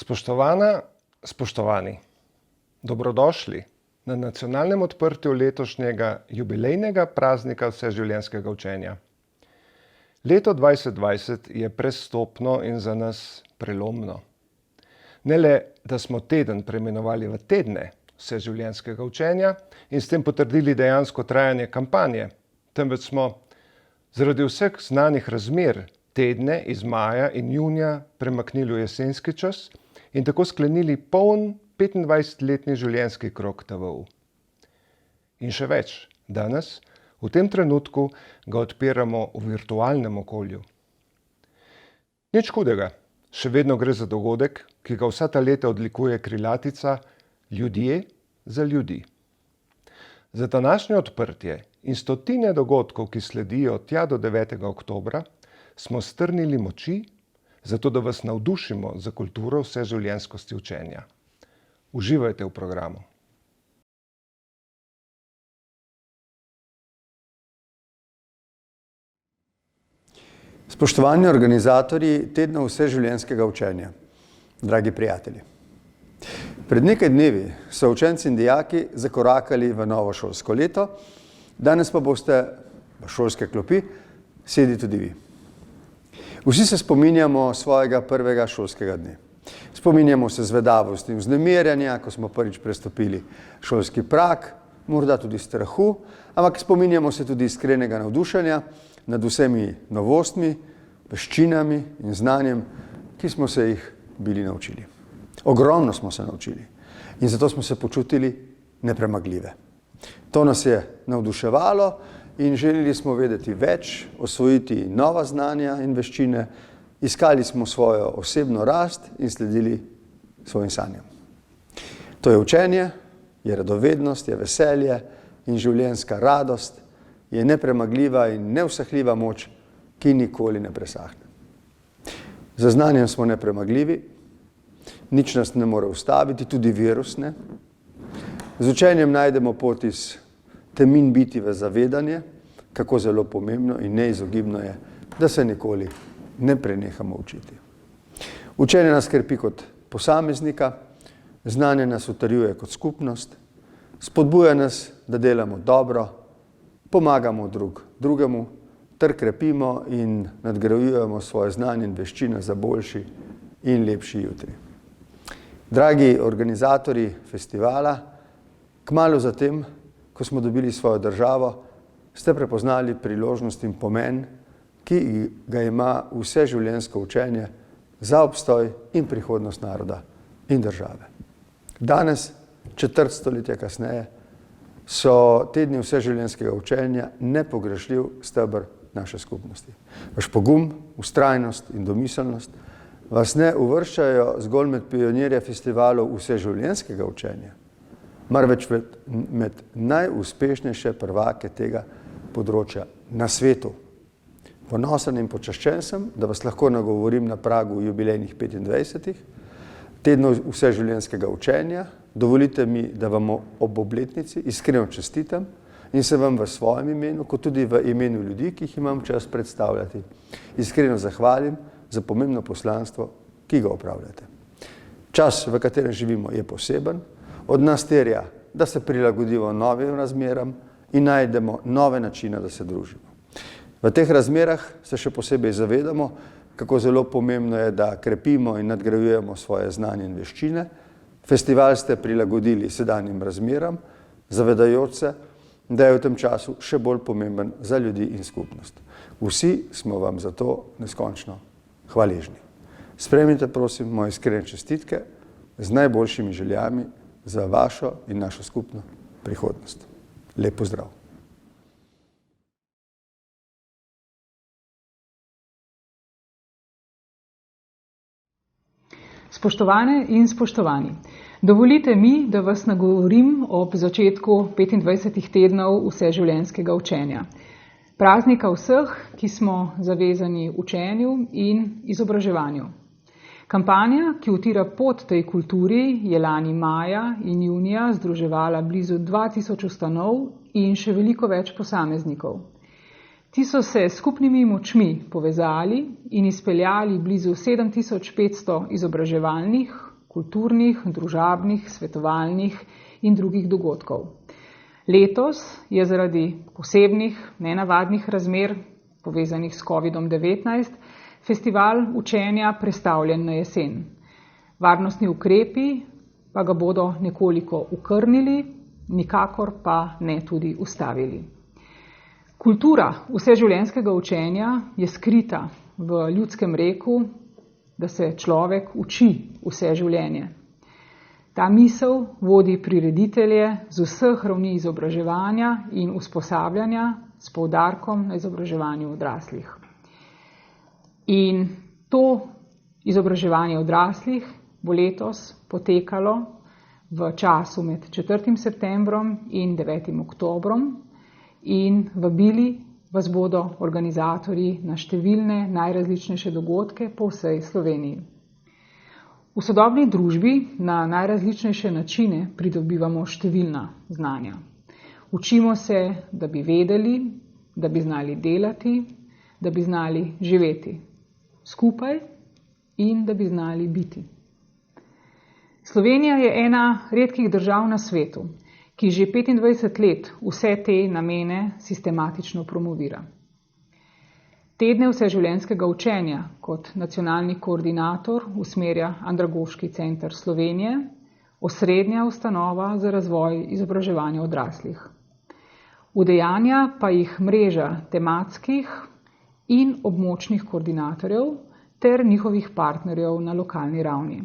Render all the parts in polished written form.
Spoštovana, spoštovani, dobrodošli na nacionalnem odprtju letošnjega jubilejnega praznika vseživljenjskega učenja. Leto 2020 je prestopno in za nas prelomno. Ne le, da smo teden preimenovali v tedne vseživljenjskega učenja in s tem potrdili dejansko trajanje kampanje, temveč smo zaradi vseh znanih razmer tedne iz maja in junija premaknili v jesenski čas in tako sklenili poln 25-letni življenjski krog TVU. In še več, danes, v tem trenutku, ga odpiramo v virtualnem okolju. Nič hudega, še vedno gre za dogodek, ki ga vsa ta leta odlikuje krilatica ljudje za ljudi. Za današnje odprtje in stotine dogodkov, ki sledijo tja do 9. oktobra, smo strnili moči, zato da vas navdušimo za kulturo vseživljenjskosti učenja. Uživajte v programu. Spoštovani organizatorji tedna vseživljenjskega učenja, dragi prijatelji. Pred nekaj dnevi so učenci in dijaki zakorakali v novo šolsko leto, danes pa boste v šolske klopi sedi tudi vi. Vsi se spominjamo svojega prvega šolskega dne. Spominjamo se zvedavosti in vznemirjanja, ko smo prvič prestopili šolski prag, morda tudi strahu, ampak spominjamo se tudi iskrenega navdušenja nad vsemi novostmi, veščinami in znanjem, ki smo se jih bili naučili. Ogromno smo se naučili in zato smo se počutili nepremagljive. To nas je navduševalo in želeli smo vedeti več, osvojiti nova znanja in veščine, iskali smo svojo osebno rast in sledili svojim sanjam. To je učenje, je radovednost, je veselje in življenjska radost, je nepremagljiva in neusahljiva moč, ki nikoli ne presahne. Za znanjem smo nepremagljivi, nič nas ne more ustaviti, tudi virus ne. Z učenjem najdemo pot iz temin biti v zavedanje, kako zelo pomembno in neizogibno je, da se nikoli ne prenehamo učiti. Učenje nas krepi kot posameznika, znanje nas utrjuje kot skupnost, spodbuja nas, da delamo dobro, pomagamo drugemu, ter krepimo in nadgrajujemo svoje znanje in veščine za boljši in lepši jutri. Dragi organizatorji festivala, kmalu zatem, ko smo dobili svojo državo, ste prepoznali priložnost in pomen, ki ga ima vseživljenjsko učenje za obstoj in prihodnost naroda in države. Danes, četrt stoletja kasneje, so tedni vseživljenjskega učenja nepogrešljiv steber naše skupnosti. Vaš pogum, vztrajnost in domiselnost vas ne uvrščajo zgolj med pionirje festivalov vseživljenjskega učenja, marveč med najuspešnejše prvake tega področja na svetu. Ponosen in počaščen sem, da vas lahko nagovorim na pragu jubilejnih 25. tednov vseživljenjskega učenja. Dovolite mi, da vam ob obletnici iskreno čestitam in se vam v svojem imenu, kot tudi v imenu ljudi, ki jih imam čas predstavljati, iskreno zahvalim za pomembno poslanstvo, ki ga opravljate. Čas, v katerem živimo, je poseben, od nas terja, da se prilagodimo novim razmeram in najdemo nove načine, da se družimo. V teh razmerah se še posebej zavedamo, kako zelo pomembno je, da krepimo in nadgrajujemo svoje znanje in veščine. Festival ste prilagodili sedanjim razmeram, zavedajoč se, da je v tem času še bolj pomemben za ljudi in skupnost. Vsi smo vam za to neskončno hvaležni. Sprejmite, prosim, moje iskrene čestitke z najboljšimi željami za vašo in našo skupno prihodnost. Lep pozdrav. Spoštovane in spoštovani, dovolite mi, da vas nagovorim ob začetku 25 tednov vseživljenjskega učenja. Praznika vseh, ki smo zavezani učenju in izobraževanju. Kampanja, ki utira pot tej kulturi, je lani maja in junija združevala blizu 2000 ustanov in še veliko več posameznikov. Ti so se s skupnimi močmi povezali in izpeljali blizu 7500 izobraževalnih, kulturnih, družabnih, svetovalnih in drugih dogodkov. Letos je zaradi posebnih, nenavadnih razmer, povezanih s COVID-19, festival učenja prestavljen na jesen. Varnostni ukrepi pa ga bodo nekoliko okrnili, nikakor pa ne tudi ustavili. Kultura vseživljenjskega učenja je skrita v ljudskem reku, da se človek uči vse življenje. Ta misel vodi prireditelje z vseh ravni izobraževanja in usposabljanja s poudarkom na izobraževanju odraslih. In to izobraževanje odraslih bo letos potekalo v času med 4. septembrom in 9. oktobrom in vabili vas bodo organizatorji na številne najrazličnejše dogodke po vsej Sloveniji. V sodobni družbi na najrazličnejše načine pridobivamo številna znanja. Učimo se, da bi vedeli, da bi znali delati, da bi znali živeti skupaj in da bi znali biti. Slovenija je ena redkih držav na svetu, ki že 25 let vse te namene sistematično promovira. Tedne vseživljenjskega učenja kot nacionalni koordinator usmerja Andragoški center Slovenije, osrednja ustanova za razvoj izobraževanja odraslih. Udejanja pa jih mreža tematskih in območnih koordinatorjev ter njihovih partnerjev na lokalni ravni.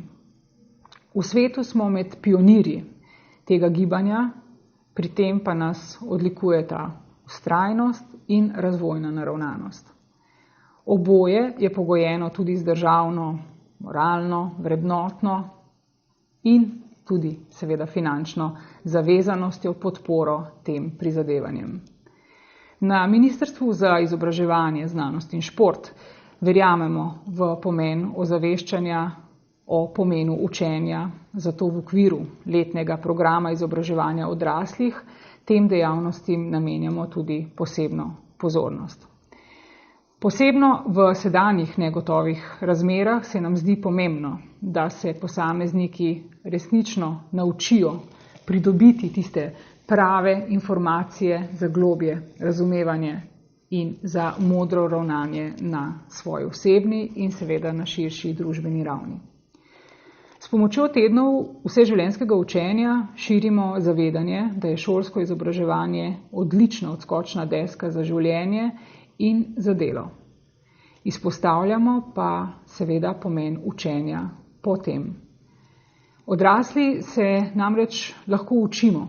V svetu smo med pionirji tega gibanja, pri tem pa nas odlikujeta vztrajnost in razvojna naravnanost. Oboje je pogojeno tudi z državno, moralno, vrednotno in tudi seveda finančno zavezanostjo podporo tem prizadevanjem. Na Ministrstvu za izobraževanje, znanost in šport verjamemo v pomen ozaveščanja o pomenu učenja, zato v okviru letnega programa izobraževanja odraslih tem dejavnostim namenjamo tudi posebno pozornost. Posebno v sedanjih negotovih razmerah se nam zdi pomembno, da se posamezniki resnično naučijo pridobiti tiste prave informacije za globje razumevanje in za modro ravnanje na svoji osebni in seveda na širši družbeni ravni. S pomočjo tednov vseživljenjskega učenja širimo zavedanje, da je šolsko izobraževanje odlična odskočna deska za življenje in za delo. Izpostavljamo pa seveda pomen učenja potem. Odrasli se namreč lahko učimo,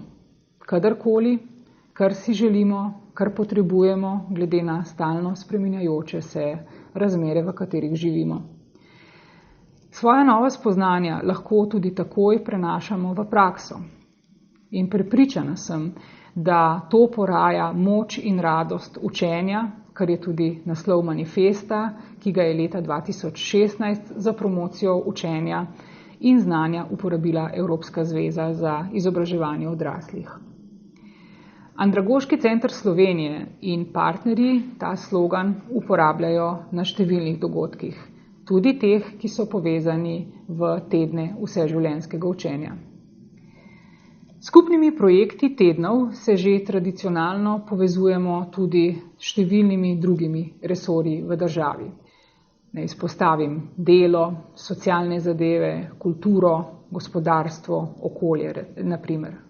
kadarkoli, kar si želimo, kar potrebujemo, glede na stalno spreminjajoče se razmere, v katerih živimo. Svoja nova spoznanja lahko tudi takoj prenašamo v prakso. In prepričana sem, da to poraja moč in radost učenja, kar je tudi naslov manifesta, ki ga je leta 2016 za promocijo učenja in znanja uporabila Evropska zveza za izobraževanje odraslih. Andragoški center Slovenije in partnerji ta slogan uporabljajo na številnih dogodkih, tudi teh, ki so povezani v tedne vseživljenjskega učenja. Skupnimi projekti tednov se že tradicionalno povezujemo tudi s številnimi drugimi resorji v državi. Ne izpostavim delo, socialne zadeve, kulturo, gospodarstvo, okolje, naprimer.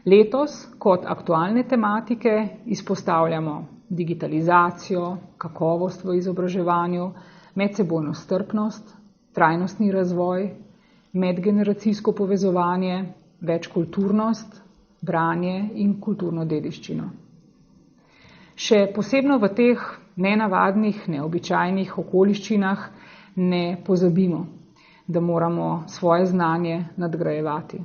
Letos kot aktualne tematike izpostavljamo digitalizacijo, kakovost v izobraževanju, medsebojno strpnost, trajnostni razvoj, medgeneracijsko povezovanje, večkulturnost, branje in kulturno dediščino. Še posebno v teh nenavadnih, neobičajnih okoliščinah ne pozabimo, da moramo svoje znanje nadgrajevati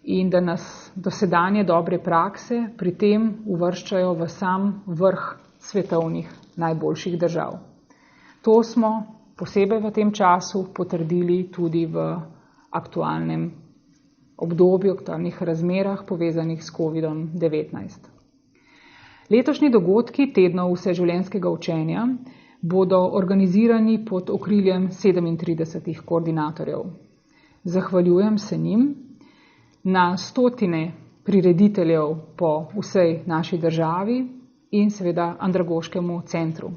in da nas dosedanje dobre prakse pri tem uvrščajo v sam vrh svetovnih najboljših držav. To smo posebej v tem času potrdili tudi v aktualnem obdobju, aktualnih razmerah povezanih s COVID-19. Letošnji dogodki tednov vseživljenjskega učenja bodo organizirani pod okriljem 37 koordinatorjev. Zahvaljujem se njim, na stotine prirediteljev po vsej naši državi in seveda Andragoškemu centru.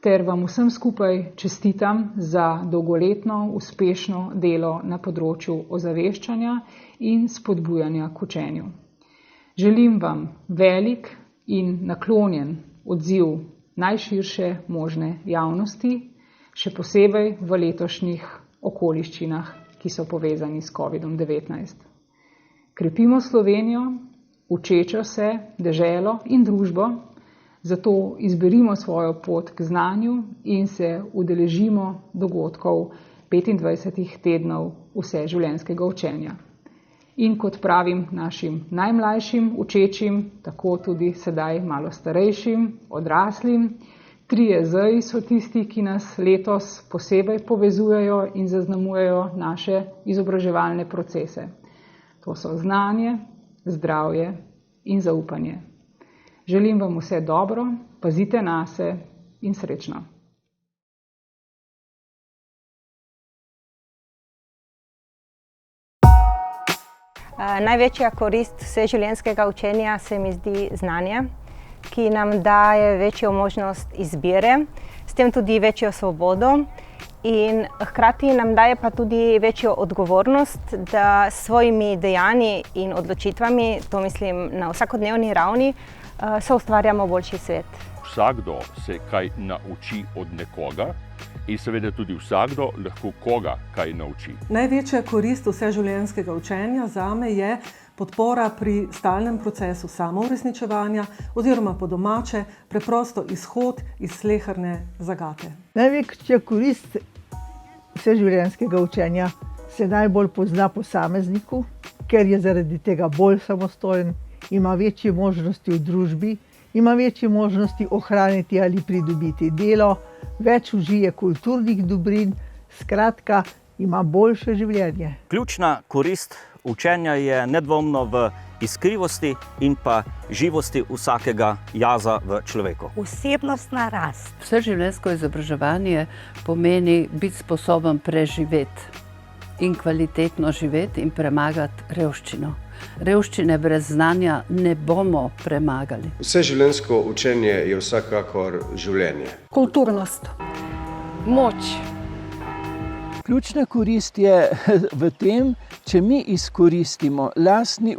Ter vam vsem skupaj čestitam za dolgoletno uspešno delo na področju ozaveščanja in spodbujanja k učenju. Želim vam velik in naklonjen odziv najširše možne javnosti, še posebej v letošnjih okoliščinah, ki so povezani s COVID-19. Krepimo Slovenijo, učečo se, deželo in družbo, zato izberimo svojo pot k znanju in se udeležimo dogodkov 25 tednov vseživljenjskega učenja. In kot pravim našim najmlajšim učečim, tako tudi sedaj malo starejšim, odraslim, 3 Z-ji so tisti, ki nas letos posebej povezujejo in zaznamujejo naše izobraževalne procese. To so znanje, zdravje in zaupanje. Želim vam vse dobro, pazite nase in srečno. Največja korist vseživljenjskega učenja se mi zdi znanje, ki nam daje večjo možnost izbire, s tem tudi večjo svobodo in hkrati nam daje pa tudi večjo odgovornost, da s svojimi dejanji in odločitvami, to mislim na vsakodnevni ravni, soustvarjamo boljši svet. Vsakdo se kaj nauči od nekoga in seveda tudi vsakdo lahko koga kaj nauči. Največja korist vseživljenjskega učenja zame je podpora pri stalnem procesu samouresničevanja oziroma po domače preprosto izhod iz sleherne zagate. Največja korist vseživljenjskega učenja se najbolj pozna posamezniku, ker je zaradi tega bolj samostojen, ima večje možnosti v družbi, ima večje možnosti ohraniti ali pridobiti delo, več užije kulturnih dobrin, skratka, ima boljše življenje. Ključna korist učenja je nedvomno v iskrivosti in pa živosti vsakega jaza v človeku. Osebnostna rast. Vseživljenjsko izobraževanje pomeni biti sposoben preživeti in kvalitetno živeti in premagati revščino. Revščine brez znanja ne bomo premagali. Vseživljenjsko učenje je vsekakor življenje. Kulturnost. Moč. Ključna korist je v tem, če mi izkoristimo lastni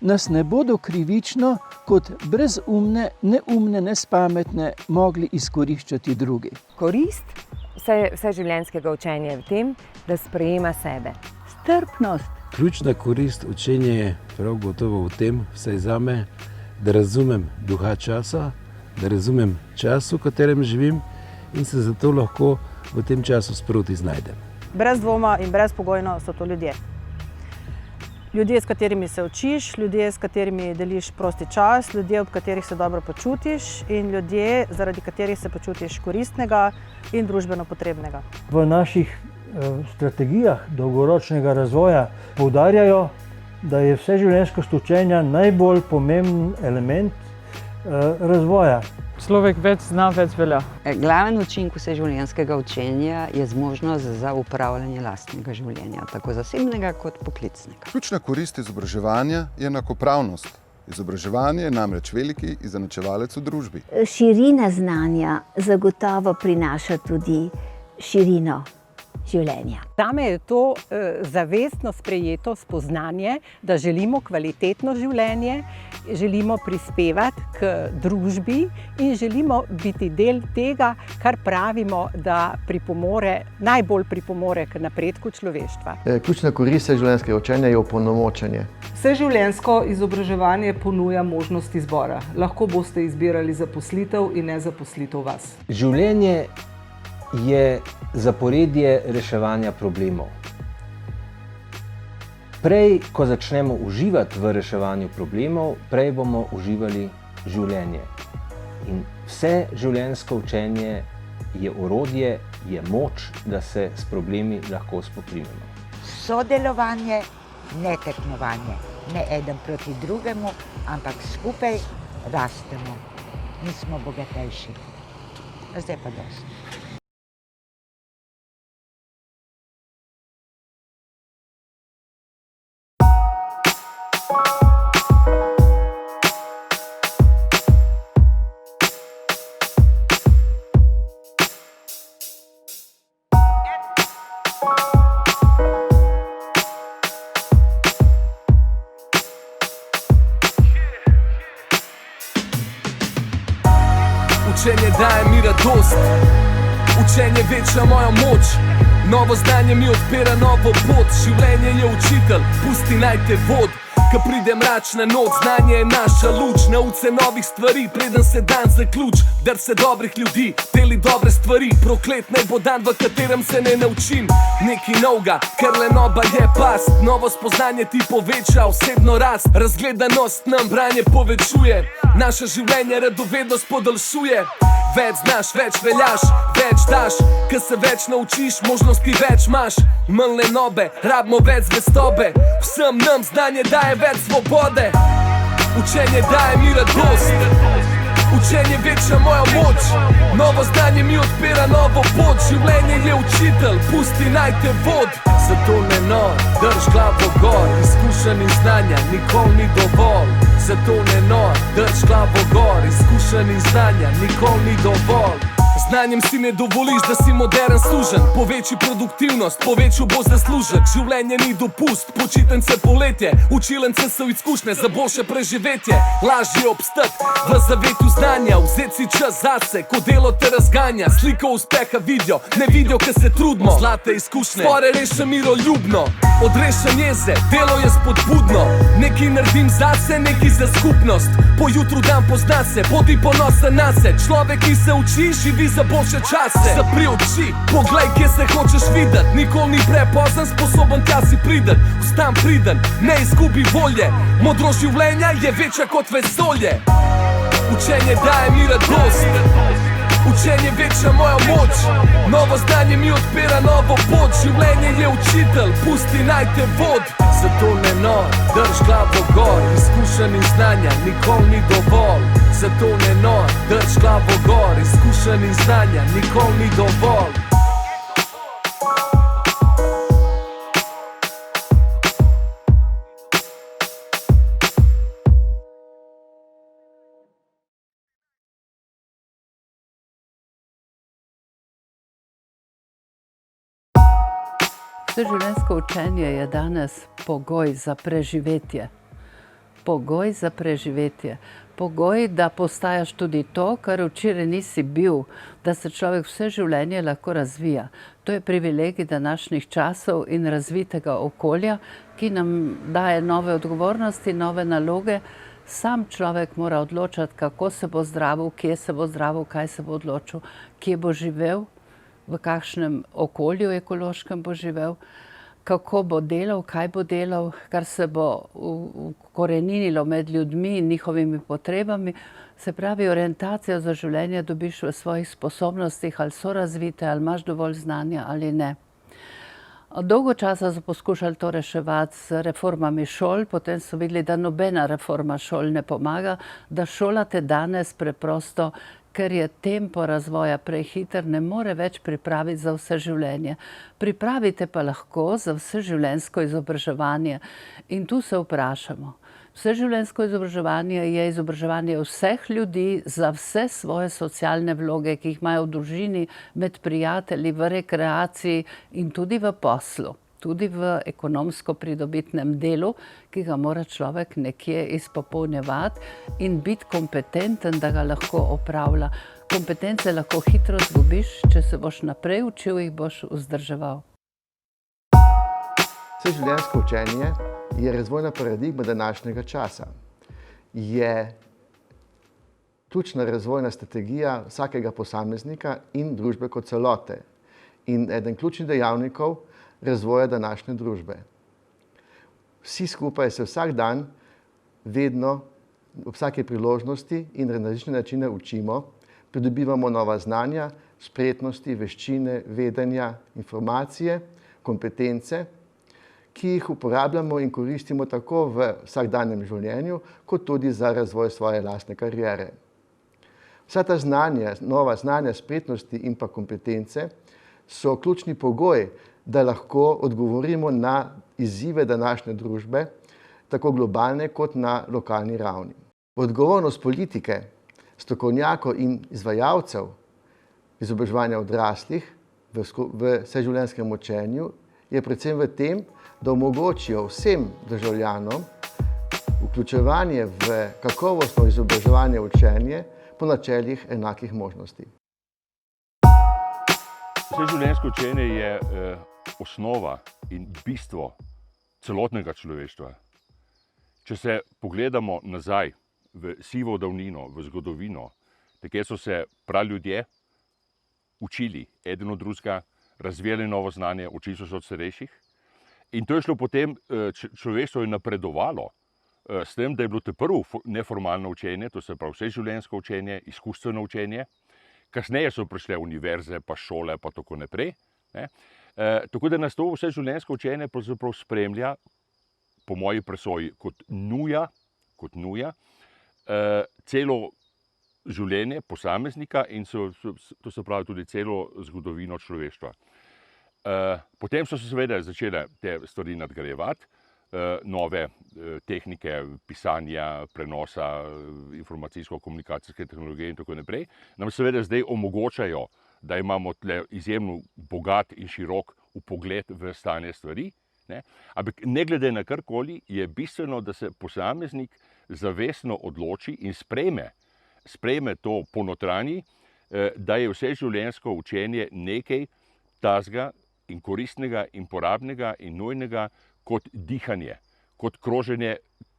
nas ne bodo krivično kot brezumne, neumne, nespametne mogli izkoriščati drugi. Korist vseživljenjskega učenja je v tem, da sprejema sebe. Strpnost. Ključna korist učenja je prav gotovo v tem, vsaj zame, da razumem duha časa, da razumem čas, v katerem živim in se zato lahko v tem času sproti znajdem. Brez dvoma in brezpogojno so to ljudje. Ljudje, s katerimi se učiš, ljudje, s katerimi deliš prosti čas, ljudje, ob katerih se dobro počutiš in ljudje, zaradi katerih se počutiš koristnega in družbeno potrebnega. V naših strategijah dolgoročnega razvoja poudarjajo, da je vseživljenjskost učenja najbolj pomemben element razvoja. Človek več zna, več velja. Glaven učinek vseživljenjskega učenja je zmožnost za upravljanje lastnega življenja, tako zasebnega kot poklicnega. Ključna korist izobraževanja je enakopravnost. Izobraževanje je namreč veliki izenačevalec v družbi. Širina znanja zagotovo prinaša tudi širino življenja. Zame je to zavestno sprejeto spoznanje, da želimo kvalitetno življenje, želimo prispevati k družbi in želimo biti del tega, kar pravimo, da najbolj pripomore k napredku človeštva. Ključna korist vseživljenjskega učenja je opolnomočenje. Vseživljenjsko izobraževanje ponuja možnost izbora. Lahko boste izbirali zaposlitev in ne zaposlitev vas. Življenje je zaporedje reševanja problemov. Prej, ko začnemo uživati v reševanju problemov, prej bomo uživali življenje. In vse življenjsko učenje je orodje, je moč, da se s problemi lahko spoprimemo. Sodelovanje, ne tekmovanje. Ne eden proti drugemu, ampak skupaj rastemo in smo bogatejši. Zdaj pa dosti. Učenje daje mi radost, učenje veča mojo moč. Novo znanje mi odpira novo pot, življenje je učitelj, pusti naj te vod. Ko pride mračna noč, znanje je naša luč. Nauč se novih stvari, preden se dan zaključ. Drž se dobrih ljudi, deli dobre stvari. Proklet naj bo dan, v katerem se ne naučim nekaj novega, ker lenoba je past. Novo spoznanje ti poveča osebno rast. Razgledanost nam branje povečuje, naše življenje radovednost podaljšuje. Več znaš, več veljaš, več daš. Ko se več naučiš, možnosti več imaš. Manj lenobe, rabimo več zvestobe. Vsem nam znanje daje več svobode. Učenje daje mi radost, učenje veča mojo moč. Novo znanje mi odpira novo pot. Življenje je učitelj, pusti naj te vod. Zato ne nor, drž glavo gor. Izkušenj in znanja nikoli ni dovolj. Zato ne nor, drž glavo gor. Izkušenj in znanja nikoli ni dovolj. Znanjem si ne dovoliš, da si modern služen. Poveči produktivnost, povečil bo zaslužek. Življenje ni dopust, počitnice poletje. Učilnice so izkušnje za boljše preživetje. Lažje obstat v zavetu znanja. Vzeti si čas zase, ko delo te razganja. Sliko uspeha vidijo, ne vidijo, ker se trudimo. Zlate izkušnje, spore reša miroljubno. Odrešam jeze, delo je spodbudno. Nekaj naredim zase, nekaj za skupnost. Po jutru dan pozna se, bodi ponosen nase. Človek, ki se uči, živi za boljše čase. Zapri oči, poglej, kje se hočeš videt. Nikoli ni prepozan, sposoben tja si pridet. Ostan priden, ne izgubi volje. Modrost življenja je večja kot vesolje. Učenje daje mi radost, učenje veča mojo moč. Novo znanje mi odpira novo pot. Življenje je učitelj, pusti naj te vod. Zato ne nor, drž glavo gor. Izkušenj in znanja nikoli ni dovolj. Zato ne nor, drž glavo gor. Izkušenj in znanja nikoli ni dovolj. Vseživljenjsko učenje je danes pogoj za preživetje. Pogoj za preživetje. Pogoj, da postajaš tudi to, kar včeraj nisi bil, da se človek vse življenje lahko razvija. To je privilegij današnjih časov in razvitega okolja, ki nam daje nove odgovornosti, nove naloge. Sam človek mora odločati, kako se bo zdravil, kje se bo zdravil, kaj se bo odločil, kje bo živel, v kakšnem okolju ekološkem bo živel, kako bo delal, kaj bo delal, kar se bo ukoreninilo med ljudmi in njihovimi potrebami. Se pravi, orientacijo za življenje dobiš v svojih sposobnostih, ali so razvite, ali imaš dovolj znanja ali ne. Dolgo časa so poskušali to reševati z reformami šol, potem so videli, da nobena reforma šol ne pomaga, da šola te danes preprosto, ker je tempo razvoja prehiter, ne more več pripraviti za vse življenje. Pripravite pa lahko za vseživljenjsko izobraževanje. In tu se vprašamo. Vseživljenjsko izobraževanje je izobraževanje vseh ljudi za vse svoje socialne vloge, ki jih imajo v družini, med prijatelji, v rekreaciji in tudi v poslu. Tudi v ekonomsko pridobitnem delu, ki ga mora človek nekje izpopolnjevati in biti kompetenten, da ga lahko opravlja. Kompetence lahko hitro izgubiš, če se boš naprej učil, jih boš vzdrževal. Vseživljenjsko učenje je razvojna paradigma današnjega časa. Je ključna razvojna strategija vsakega posameznika in družbe kot celote. In eden ključnih dejavnikov razvoja današnje družbe. Vsi skupaj se vsak dan, vedno, ob vsake priložnosti in na različne načine učimo, pridobivamo nova znanja, spretnosti, veščine, vedenja, informacije, kompetence, ki jih uporabljamo in koristimo tako v vsakdanjem življenju, kot tudi za razvoj svoje lastne kariere. Vsa ta znanja, nova znanja, spretnosti in pa kompetence so ključni pogoj, da lahko odgovorimo na izzive današnje družbe, tako globalne kot na lokalni ravni. Odgovornost politike, strokovnjakov in izvajalcev izobraževanja odraslih v vseživljenjskem učenju je predvsem v tem, da omogočijo vsem državljanom vključevanje v kakovostno izobraževanje učenje po načelih enakih možnosti. Vseživljenjsko učenje je osnova in bistvo celotnega človeštva. Če se pogledamo nazaj v sivo davnino, v zgodovino, takrat so se praljudje učili eden od drugega, razvijali novo znanje, učili so se od starejših. In to je šlo potem, človeštvo je napredovalo s tem, da je bilo to prvo neformalno učenje, to se pravi vseživljenjsko učenje, izkustveno učenje. Kasneje so prišle univerze, pa šole, pa tako naprej. Tako da nas to vseživljenjsko učenje pravzaprav spremlja, po moji presoji, kot nuja, celo življenje posameznika in to se pravi tudi celo zgodovino človeštva. Potem so se seveda začele te stvari nadgrajevati, nove tehnike pisanja, prenosa, informacijsko-komunikacijske tehnologije in tako naprej, nam seveda zdaj omogočajo, da imamo tle izjemno bogat in širok vpogled v stanje stvari. Ampak ne glede na karkoli, je bistveno, da se posameznik zavestno odloči in sprejme to ponotranji, da je vseživljenjsko učenje nekaj tazga in koristnega in porabnega in nujnega kot dihanje, kot kroženje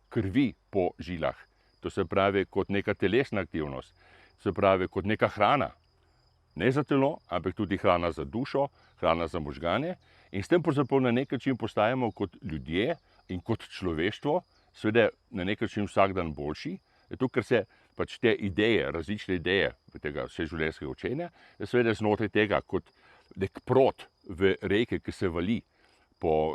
krvi po žilah. To se pravi kot neka telesna aktivnost, se pravi kot neka hrana. Ne za telo, ampak tudi hrana za dušo, hrana za možgane. In s tem pravzaprav na nek način postajamo kot ljudje in kot človeštvo, seveda na nek način vsak dan boljši, zato ker se pač te ideje, različne ideje tega vseživljenjskega učenja, seveda znotraj tega kot nek prod v reke, ki se vali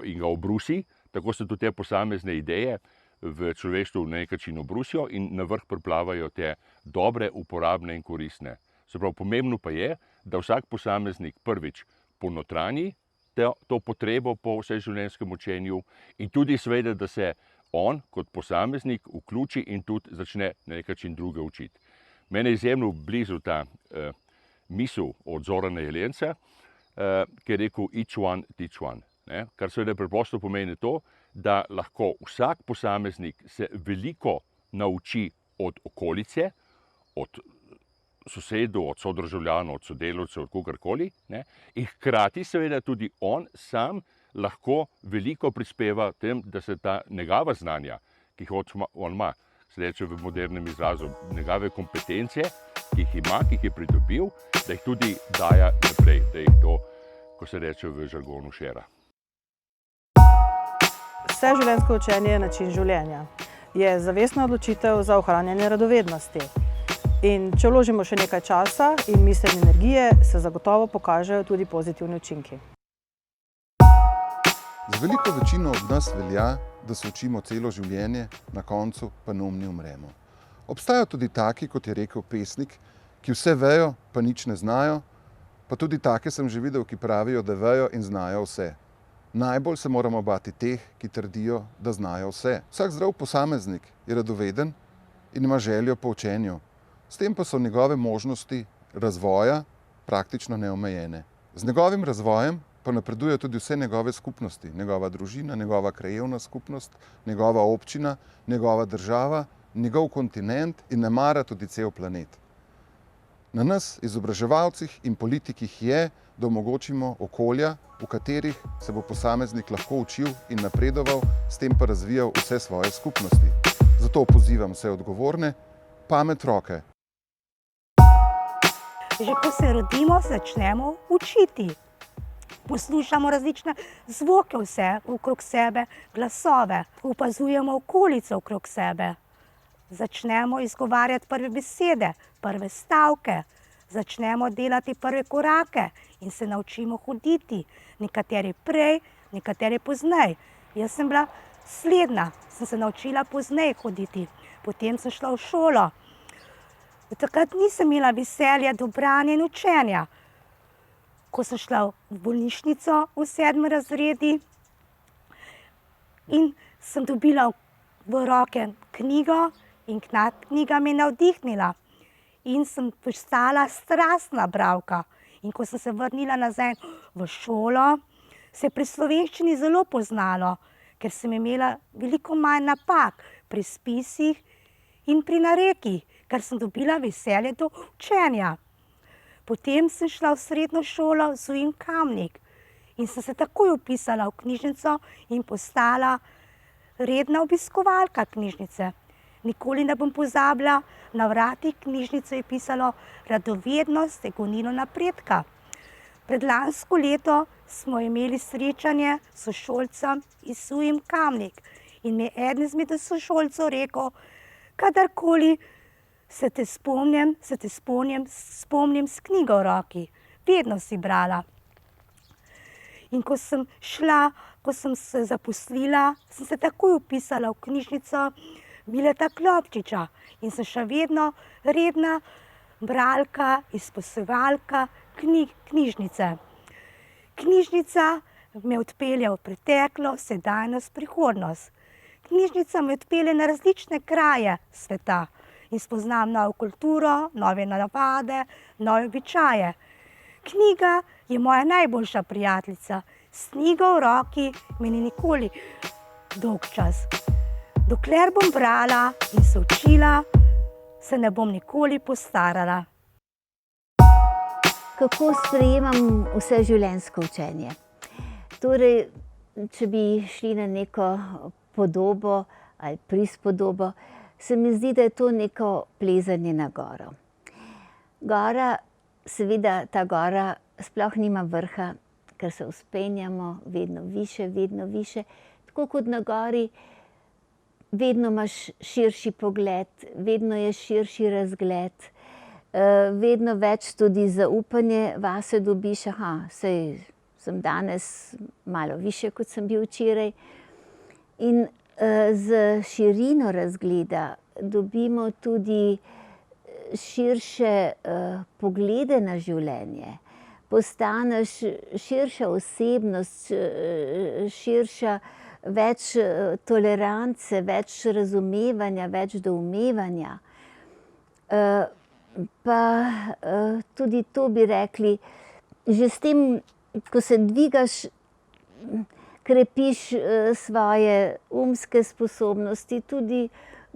in ga obrusi, tako se tudi te posamezne ideje v človeštvu na nek način obrusijo in na vrh priplavajo te dobre, uporabne in koristne. Se pravi, pomembno pa je, da vsak posameznik prvič ponotranji to potrebo po vseživljenjskem učenju in tudi seveda, da se on kot posameznik vključi in tudi začne na nek način druge učiti. Mene je izjemno blizu ta misel od Zorana Jelenca, ki je rekel each one, teach one. Kar seveda preprosto pomeni to, da lahko vsak posameznik se veliko nauči od okolice, od sosedov, od sodržavljanov, od sodelavcev, od kogarkoli, in hkrati seveda tudi on sam lahko veliko prispeva tem, da se ta njegova znanja, ki jih on ima, se reče v modernem izrazu, njegove kompetence, ki jih ima, ki jih je pridobil, da jih tudi daja naprej, da jih to, ko se reče v žargonu, šera. Vseživljenjsko učenje je način življenja. Je zavestna odločitev za ohranjanje radovednosti. In če vložimo še nekaj časa in miselne energije, se zagotovo pokažejo tudi pozitivni učinki. Za veliko večino od nas velja, da se učimo celo življenje, na koncu pa neumni umremo. Obstajajo tudi taki, kot je rekel pesnik, ki vse vejo, pa nič ne znajo, pa tudi take sem že videl, ki pravijo, da vejo in znajo vse. Najbolj se moramo bati teh, ki trdijo, da znajo vse. Vsak zdrav posameznik je radoveden in ima željo po učenju. S tem pa so njegove možnosti razvoja praktično neomejene. Z njegovim razvojem pa napredujejo tudi vse njegove skupnosti, njegova družina, njegova krajevna skupnost, njegova občina, njegova država, njegov kontinent in nemara tudi cel planet. Na nas, izobraževalcih in politikih je, da omogočimo okolja, v katerih se bo posameznik lahko učil in napredoval, s tem pa razvijal vse svoje skupnosti. Zato pozivam vse odgovorne, pamet roke. Že ko se rodimo, začnemo učiti. Poslušamo različne zvoke vse okrog sebe, glasove, opazujemo okolico okrog sebe. Začnemo izgovarjati prve besede, prve stavke, začnemo delati prve korake in se naučimo hoditi. Nekateri prej, nekateri pozneje. Jaz sem bila slednja, sem se naučila pozneje hoditi. Potem sem šla v šolo. Takrat nisem imela veselja do branja in učenja. Ko sem šla v bolnišnico v 7. razredu in sem dobila v roke knjigo in knjiga me je navdihnila. In sem postala strastna bralka. In ko sem se vrnila nazaj v šolo, se je pri slovenščini zelo poznalo, ker sem imela veliko manj napak pri spisih in pri narekih, ker sem dobila veselje do učenja. Potem sem šla v srednjo šolo Zujin Kamnik in sem se takoj vpisala v knjižnico in postala redna obiskovalka knjižnice. Nikoli ne bom pozabila, na vratih knjižnice je pisalo Radovednost je gonilo napredka. Predlansko leto smo imeli srečanje s sošolcem iz Zujin Kamnik in mi je eden izmed sošolcev rekel, kadarkoli se te spomnim s knjigo v roki. Vedno si brala. In ko sem se zaposlila, sem se takoj vpisala v knjižnico Mileta Klopčiča in sem še vedno redna bralka, izposojevalka knjižnice. Knjižnica me odpelje v preteklost, sedajnost, prihodnost. Knjižnica me odpelje na različne kraje sveta in spoznam novo kulturo, nove navade, nove običaje. Knjiga je moja najboljša prijateljica. S knjigo v roki mi ni nikoli dolg čas. Dokler bom brala in se učila, se ne bom nikoli postarala. Kako sprejemam vseživljenjsko učenje? Torej, če bi šli na neko podobo ali prispodobo, se mi zdi, da je to neko plezanje na goro. Gora, seveda ta gora sploh nima vrha, ker se vzpenjamo vedno više. Tako kot na gori, vedno imaš širši pogled, vedno je širši razgled, vedno več tudi zaupanje vase dobiš, saj sem danes malo više, kot sem bil včeraj. In z širino razgleda dobimo tudi širše poglede na življenje. Postaneš širša osebnost, več tolerance, več razumevanja, več doumevanja. Pa tudi to bi rekli, že s tem, ko se dvigaš, krepiš svoje umske sposobnosti, tudi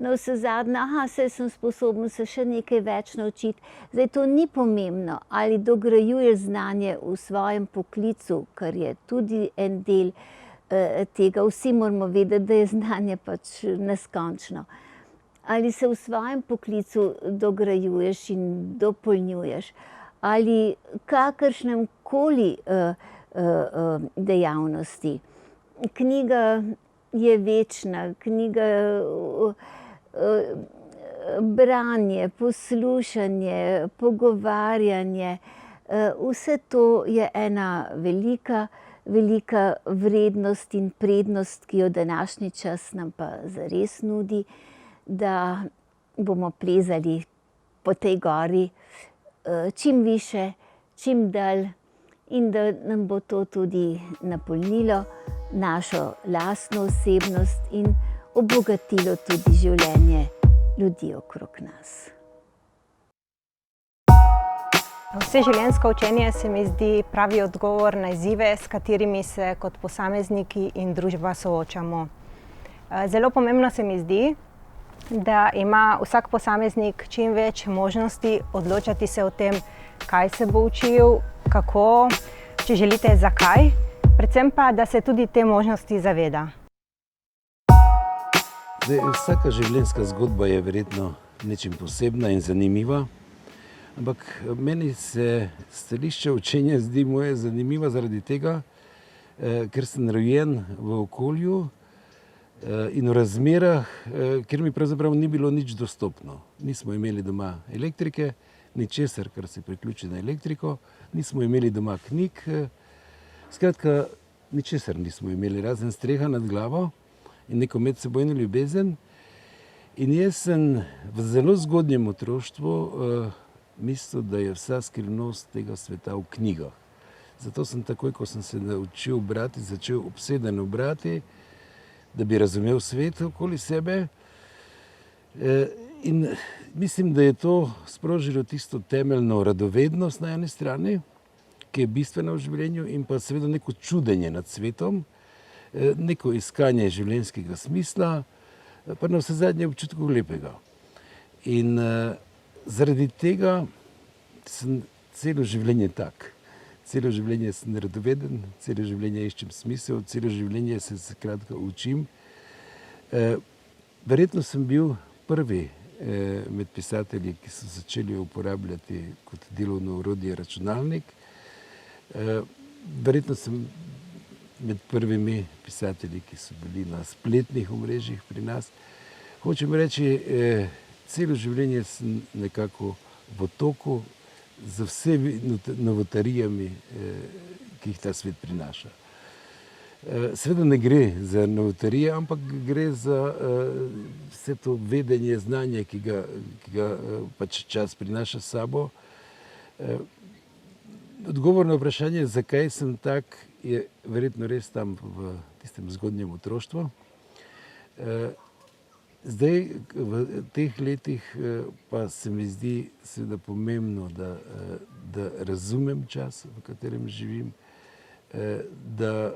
navsezadnje, saj sem sposoben se še nekaj več naučiti. Zdaj, to ni pomembno, ali dograjuješ znanje v svojem poklicu, kar je tudi en del tega. Vsi moramo vedeti, da je znanje pač neskončno. Ali se v svojem poklicu dograjuješ in dopolnjuješ, ali kakršnem koli dejavnosti. Knjiga je večna, knjiga, branje, poslušanje, pogovarjanje, vse to je ena velika vrednost in prednost, ki jo današnji čas nam pa zares nudi, da bomo plezali po tej gori čim više, čim dalj in da nam bo to tudi napolnilo našo lastno osebnost in obogatilo tudi življenje ljudi okrog nas. Vseživljenjsko učenje se mi zdi pravi odgovor na izzive, s katerimi se kot posamezniki in družba soočamo. Zelo pomembno se mi zdi, da ima vsak posameznik čim več možnosti odločati se o tem, kaj se bo učil, kako, če želite, zakaj, predvsem pa, da se tudi te možnosti zaveda. Vsaka življenjska zgodba je verjetno nečim posebna in zanimiva, ampak meni se stališče učenja zdi moje zanimivo zaradi tega, ker sem rojen v okolju in v razmerah, kjer mi pravzaprav ni bilo nič dostopno. Nismo imeli doma elektrike, ničesar, kar se priključi na elektriko, nismo imeli doma knjig, skratka, ničesar nismo imeli, razen streha nad glavo in neko medsebojno ljubezen. In jaz sem v zelo zgodnjem otroštvu mislil, da je vsa skrivnost tega sveta v knjigah. Zato sem takoj, ko sem se naučil brati, začel obsedeno brati. da bi razumel svet okoli sebe. In mislim, da je to sprožilo tisto temeljno radovednost na eni strani, ki je bistvena v življenju, in pa seveda neko čudenje nad svetom, neko iskanje življenjskega smisla, pa na vse zadnje občutku lepega. In zaradi tega sem celo življenje tak. Celo življenje sem radoveden, celo življenje iščem smisel, celo življenje se skratka učim. Verjetno sem bil prvi med pisatelji, ki so začeli uporabljati kot delovno orodje računalnik. Verjetno sem med prvimi pisatelji, ki so bili na spletnih omrežjih pri nas. Hočem reči, celo življenje sem nekako v toku z vsemi novotarijami, ki jih ta svet prinaša. Seveda ne gre za novotarije, ampak gre za vse to vedenje, znanje, ki ga pač čas prinaša s sabo. Odgovor na vprašanje, zakaj sem tak, je verjetno res tam v tistem zgodnjem otroštvu. Zdaj, v teh letih pa se mi zdi seveda pomembno, da razumem čas, v katerem živim, da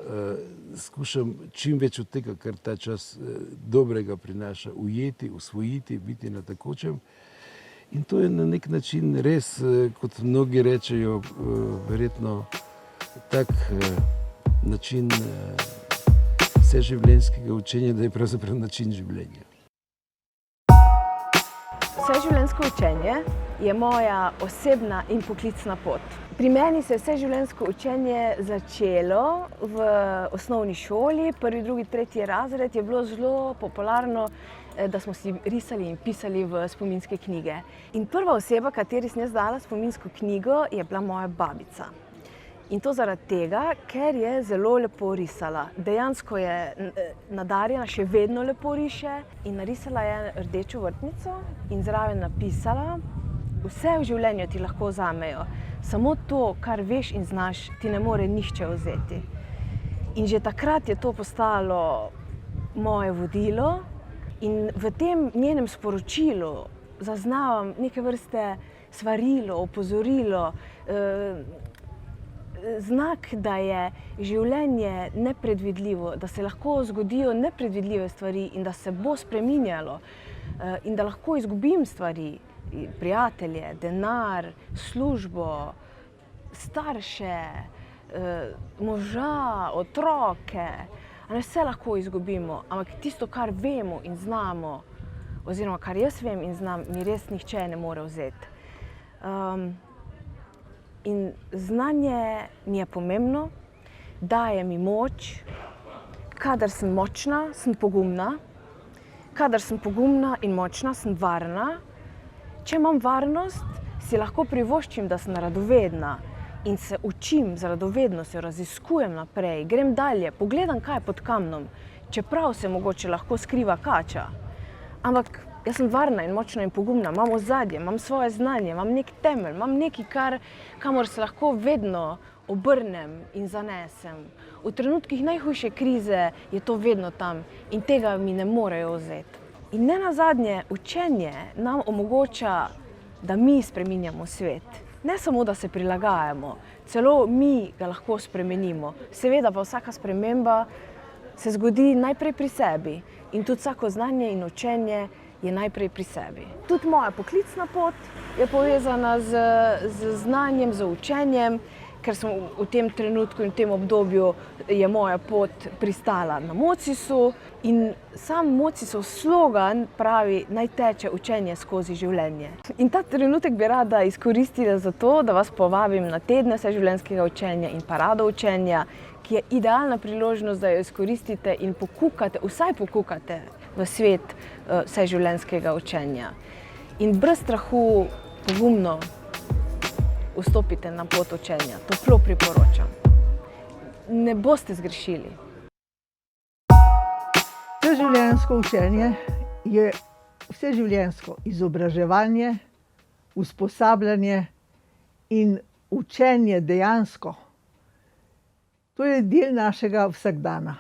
skušam čim več od tega, kar ta čas dobrega prinaša, ujeti, usvojiti, biti na tekočem. In to je na nek način res, kot mnogi rečejo, verjetno tak način vseživljenjskega učenja, da je pravzaprav način življenja. Vseživljenjsko učenje je moja osebna in poklicna pot. Pri meni se je vseživljenjsko učenje začelo v osnovni šoli, 1., 2., 3. razred je bilo zelo popularno, da smo si risali in pisali v spominske knjige. In prva oseba, kateri sem jaz dala spominsko knjigo, je bila moja babica. In to zaradi tega, ker je zelo lepo risala. Dejansko je nadarjena, še vedno lepo riše in narisala je rdečo vrtnico in zraven napisala: vse v življenju ti lahko vzamejo, samo to, kar veš in znaš, ti ne more nihče vzeti. In že takrat je to postalo moje vodilo in v tem njenem sporočilu zaznavam neke vrste svarilo, opozorilo, znak, da je življenje nepredvidljivo, da se lahko zgodijo nepredvidljive stvari in da se bo spreminjalo in da lahko izgubim stvari, prijatelje, denar, službo, starše, moža, otroke. Vse lahko izgubimo, ampak tisto, kar vemo in znamo, oziroma kar jaz vem in znam, mi res nihče ne more vzeti. In znanje mi je pomembno, daje mi moč. Kadar sem močna, sem pogumna. Kadar sem pogumna in močna, sem varna. Če imam varnost, si lahko privoščim, da sem radovedna in se učim z radovednostjo, raziskujem naprej, grem dalje, pogledam, kaj je pod kamnom, čeprav se mogoče lahko skriva kača. Ampak jaz sem varna in močna in pogumna, imam ozadje, imam svoje znanje, imam nek temelj, imam nekaj, kamor se lahko vedno obrnem in zanesem. V trenutkih najhujše krize je to vedno tam in tega mi ne morejo vzeti. In nenazadnje, učenje nam omogoča, da mi spreminjamo svet. Ne samo, da se prilagajamo, celo mi ga lahko spremenimo. Seveda pa vsaka sprememba se zgodi najprej pri sebi in tudi vsako znanje in učenje je najprej pri sebi. Tudi moja poklicna pot je povezana z znanjem, z učenjem, ker sem v tem trenutku in v tem obdobju je moja pot pristala na Mocisu in sam Mocisov slogan pravi: naj teče učenje skozi življenje. In ta trenutek bi rada izkoristila za to, da vas povabim na tedne vseživljenjskega učenja in parado učenja, ki je idealna priložnost, da jo izkoristite in pokukate, vsaj pokukate v svet vseživljenjskega učenja. In brez strahu, pogumno vstopite na pot učenja. Toplo priporočam. Ne boste zgrešili. Vseživljenjsko učenje je vseživljenjsko izobraževanje, usposabljanje in učenje dejansko. To je del našega vsakdana.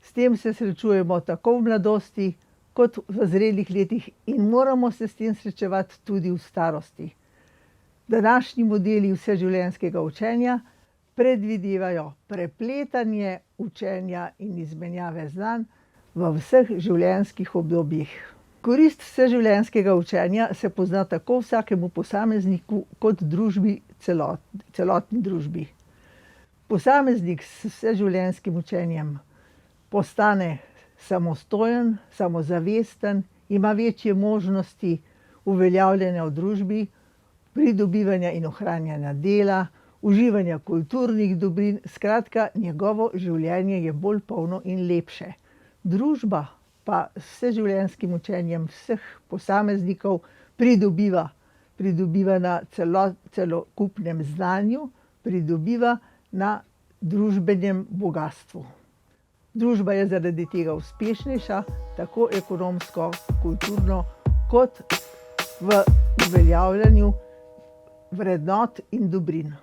S tem se srečujemo tako v mladosti kot v zrelih letih in moramo se s tem srečevati tudi v starosti. Današnji modeli vseživljenjskega učenja predvidevajo prepletanje učenja in izmenjave znanj v vseh življenjskih obdobjih. Korist vseživljenjskega učenja se pozna tako vsakemu posamezniku kot družbi, celotni družbi. Posameznik s vseživljenjskim učenjem postane samostojen, samozavesten, ima večje možnosti uveljavljanja v družbi, pridobivanja in ohranjanja dela, uživanja kulturnih dobrin, skratka, njegovo življenje je bolj polno in lepše. Družba pa s vseživljenjskim učenjem vseh posameznikov pridobiva na celokupnem znanju, pridobiva na družbenem bogastvu. Družba je zaradi tega uspešnejša, tako ekonomsko, kulturno, kot v uveljavljanju vrednot in dobrin.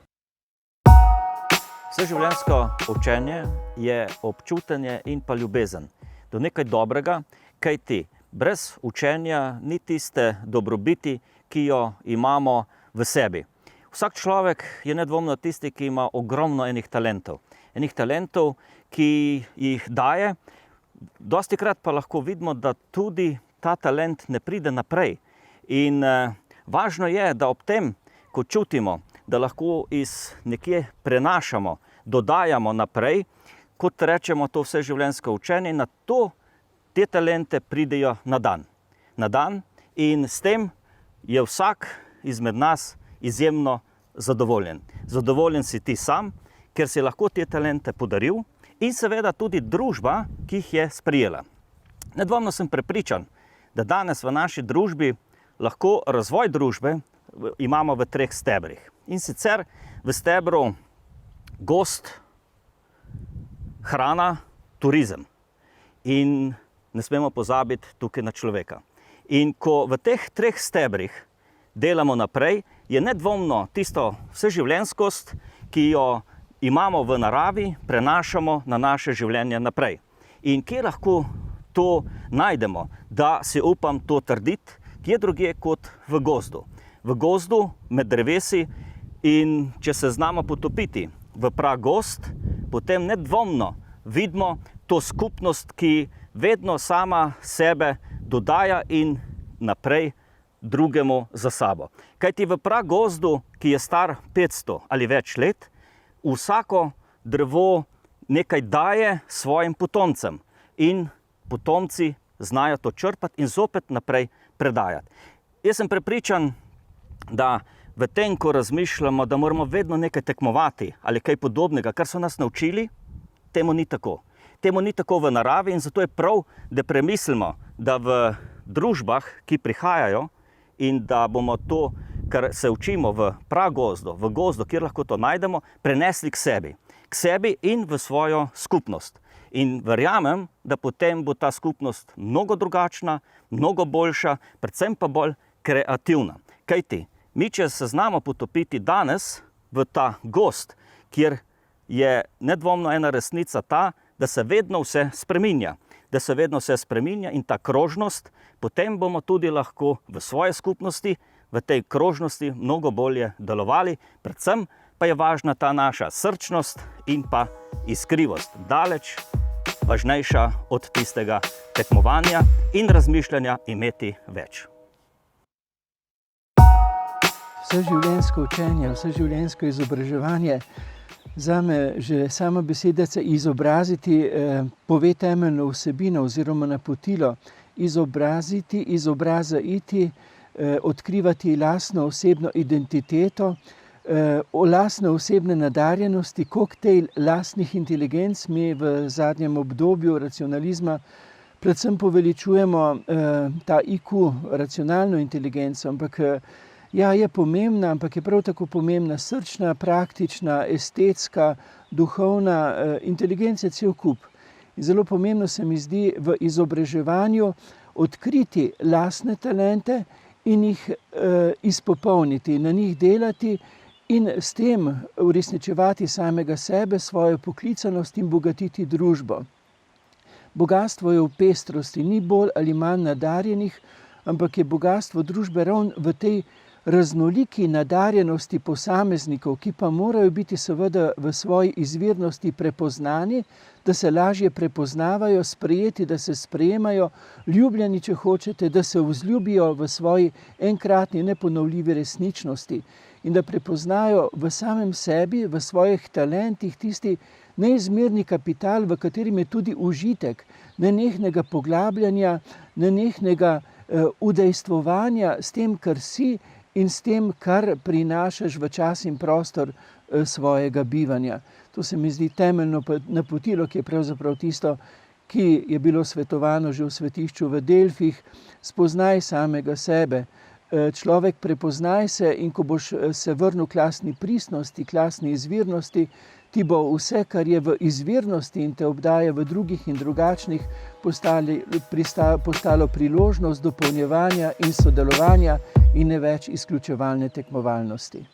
Vseživljenjsko učenje je občutenje in pa ljubezen do nekaj dobrega, kajti brez učenja ni tiste dobrobiti, ki jo imamo v sebi. Vsak človek je nedvomno tisti, ki ima ogromno enih talentov. Ki jih daje, dostikrat pa lahko vidimo, da tudi ta talent ne pride naprej. In važno je, da ob tem, ko čutimo, da lahko iz nekje prenašamo, dodajamo naprej, kot rečemo to vseživljenjsko učenje, na to te talente pridejo na dan. In s tem je vsak izmed nas izjemno zadovoljen. Zadovoljen si ti sam, ker si lahko te talente podaril in seveda tudi družba, ki jih je sprejela. Nedvomno sem prepričan, da danes v naši družbi lahko razvoj družbe imamo v 3 stebrih. In sicer v stebru gozd, hrana, turizem. In ne smemo pozabiti tukaj na človeka. In ko v teh 3 stebrih delamo naprej, je nedvomno tisto vseživljenjskost, ki jo imamo v naravi, prenašamo na naše življenje naprej. In kje lahko to najdemo, da si upam to trditi, kje drugje kot v gozdu. V gozdu, med drevesi, in če se znamo potopiti v pragozd, potem nedvomno vidimo to skupnost, ki vedno sama sebe dodaja in naprej drugemu za sabo. Kajti v pragozdu, ki je star 500 ali več let, vsako drevo nekaj daje svojim potomcem in potomci znajo to črpati in zopet naprej predajati. Jaz sem prepričan, da v tem, ko razmišljamo, da moramo vedno nekaj tekmovati ali kaj podobnega, kar so nas naučili, temu ni tako. Temu ni tako v naravi in zato je prav, da premislimo, da v družbah, ki prihajajo, in da bomo to, kar se učimo v pragozdu, v gozdu, kjer lahko to najdemo, prenesli k sebi in v svojo skupnost. In verjamem, da potem bo ta skupnost mnogo drugačna, mnogo boljša, predvsem pa bolj kreativna. Kajti, mi če se znamo potopiti danes v ta gozd, kjer je nedvomno ena resnica ta, da se vedno vse spreminja. Da se vedno vse spreminja in ta krožnost, potem bomo tudi lahko v svoje skupnosti, v tej krožnosti mnogo bolje delovali, predvsem pa je važna ta naša srčnost in pa iskrivost. Daleč važnejša od tistega tekmovanja in razmišljanja imeti več. Vseživljenjsko učenje, vseživljenjsko izobraževanje, zame že sama besedica izobraziti pove temeljno vsebino oziroma napotilo. Izobraziti, izobraziti, odkrivati lastno osebno identiteto, lastne osebne nadarjenosti, koktejl lastnih inteligenc. Mi v zadnjem obdobju racionalizma predvsem poveličujemo ta IQ, racionalno inteligenco, ampak ja, je pomembna, ampak je prav tako pomembna srčna, praktična, estetska, duhovna inteligenca, cel kup. In zelo pomembno se mi zdi v izobraževanju odkriti lastne talente in jih izpopolniti, na njih delati in s tem uresničevati samega sebe, svojo poklicanost in bogatiti družbo. Bogastvo je v pestrosti, ni bolj ali manj nadarjenih, ampak je bogastvo družbe ravno v tej raznoliki nadarjenosti posameznikov, ki pa morajo biti seveda v svoji izvirnosti prepoznani, da se lažje prepoznavajo, sprejeti, da se sprejemajo, ljubljeni, če hočete, da se vzljubijo v svoji enkratni neponovljivi resničnosti in da prepoznajo v samem sebi, v svojih talentih tisti neizmerni kapital, v katerem je tudi užitek nenehnega poglabljanja, nenehnega udejstvovanja s tem, kar si in s tem, kar prinašaš v čas in prostor svojega bivanja. To se mi zdi temeljno napotilo, ki je pravzaprav tisto, ki je bilo svetovano že v svetišču v Delfih. Spoznaj samega sebe. Človek, prepoznaj se, in ko boš se vrnil k lastni pristnosti, k lastni izvirnosti, ti bo vse, kar je v izvirnosti in te obdaja v drugih in drugačnih, postalo priložnost dopolnjevanja in sodelovanja in ne več izključevalne tekmovalnosti.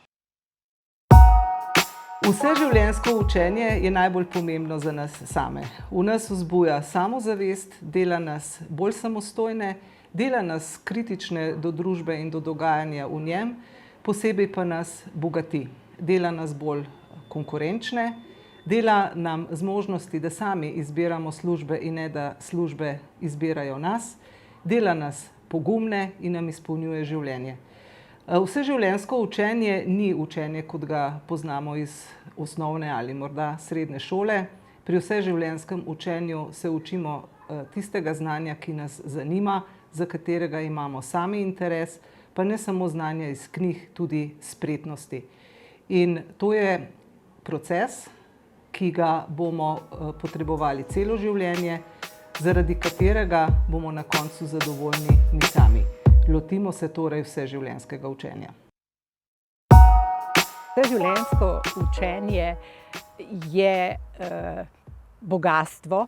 Vseživljenjsko učenje je najbolj pomembno za nas same. V nas vzbuja samozavest, dela nas bolj samostojne, dela nas kritične do družbe in do dogajanja v njem, posebej pa nas bogati. Dela nas bolj konkurenčne, dela nam zmožnosti, da sami izbiramo službe in ne da službe izbirajo nas, dela nas pogumne in nam izpolnjuje življenje. Vseživljenjsko učenje ni učenje, kot ga poznamo iz osnovne ali morda srednje šole. Pri vseživljenjskem učenju se učimo tistega znanja, ki nas zanima, za katerega imamo sami interes, pa ne samo znanja iz knjig, tudi spretnosti. In to je proces, ki ga bomo potrebovali celo življenje, zaradi katerega bomo na koncu zadovoljni mi sami. Lotimo se torej vseživljenjskega učenja. Vseživljenjsko učenje je bogastvo,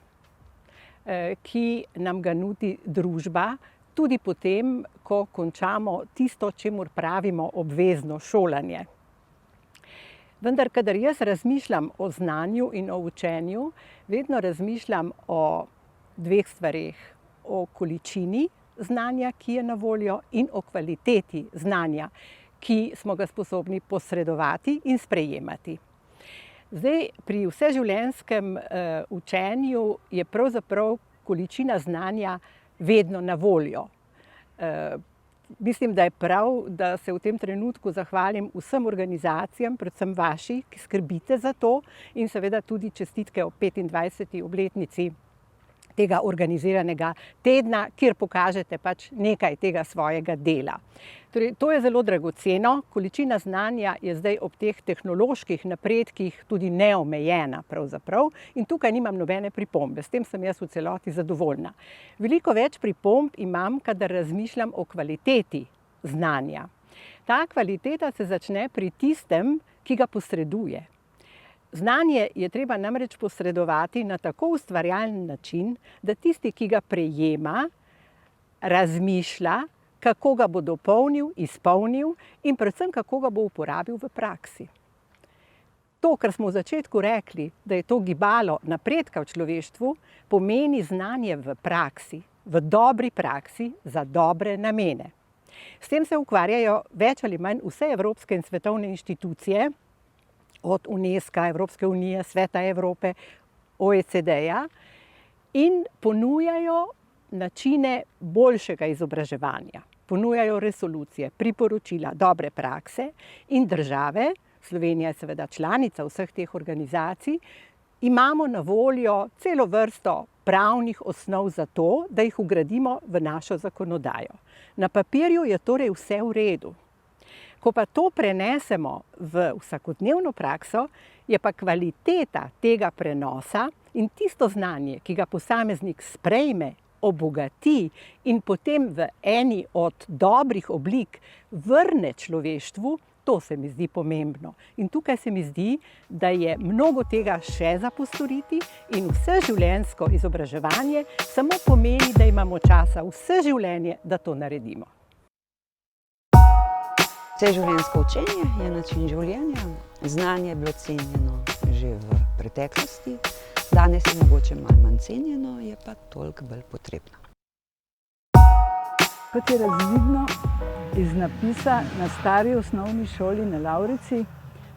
ki nam ga nudi družba, tudi potem, ko končamo tisto, čemur pravimo obvezno šolanje. Vendar, kadar jaz razmišljam o znanju in o učenju, vedno razmišljam o dveh stvareh. O količini znanja, ki je na voljo, in o kvaliteti znanja, ki smo ga sposobni posredovati in sprejemati. Zdaj, pri vseživljenjskem učenju je pravzaprav količina znanja vedno na voljo. Mislim, da je prav, da se v tem trenutku zahvalim vsem organizacijam, predvsem vaši, ki skrbite za to, in seveda tudi čestitke ob 25. obletnici tega organiziranega tedna, kjer pokažete pač nekaj tega svojega dela. Torej, to je zelo dragoceno, količina znanja je zdaj ob teh tehnoloških napredkih tudi neomejena pravzaprav in tukaj nimam nobene pripombe, s tem sem jaz v celoti zadovoljna. Veliko več pripomb imam, kadar razmišljam o kvaliteti znanja. Ta kvaliteta se začne pri tistem, ki ga posreduje. Znanje je treba namreč posredovati na tako ustvarjalen način, da tisti, ki ga prejema, razmišlja, kako ga bo dopolnil, izpolnil in predvsem, kako ga bo uporabil v praksi. To, kar smo v začetku rekli, da je to gibalo napredka v človeštvu, pomeni znanje v praksi, v dobri praksi za dobre namene. S tem se ukvarjajo več ali manj vse evropske in svetovne inštitucije, od UNESCO, Evropske unije, Sveta Evrope, OECD-ja in ponujajo načine boljšega izobraževanja. Ponujajo resolucije, priporočila, dobre prakse in države, Slovenija je seveda članica vseh teh organizacij, imamo na voljo celo vrsto pravnih osnov za to, da jih vgradimo v našo zakonodajo. Na papirju je torej vse v redu. Ko pa to prenesemo v vsakodnevno prakso, je pa kvaliteta tega prenosa in tisto znanje, ki ga posameznik sprejme, obogati in potem v eni od dobrih oblik vrne človeštvu, to se mi zdi pomembno. In tukaj se mi zdi, da je mnogo tega še za postoriti in vseživljenjsko izobraževanje samo pomeni, da imamo časa vse življenje, da to naredimo. Vseživljenjsko učenje je način življenja. Znanje je bilo cenjeno že v preteklosti. Danes je mogoče malo manj cenjeno, je pa toliko bolj potrebno. Kot je razvidno iz napisa na stari osnovni šoli na Lavrici,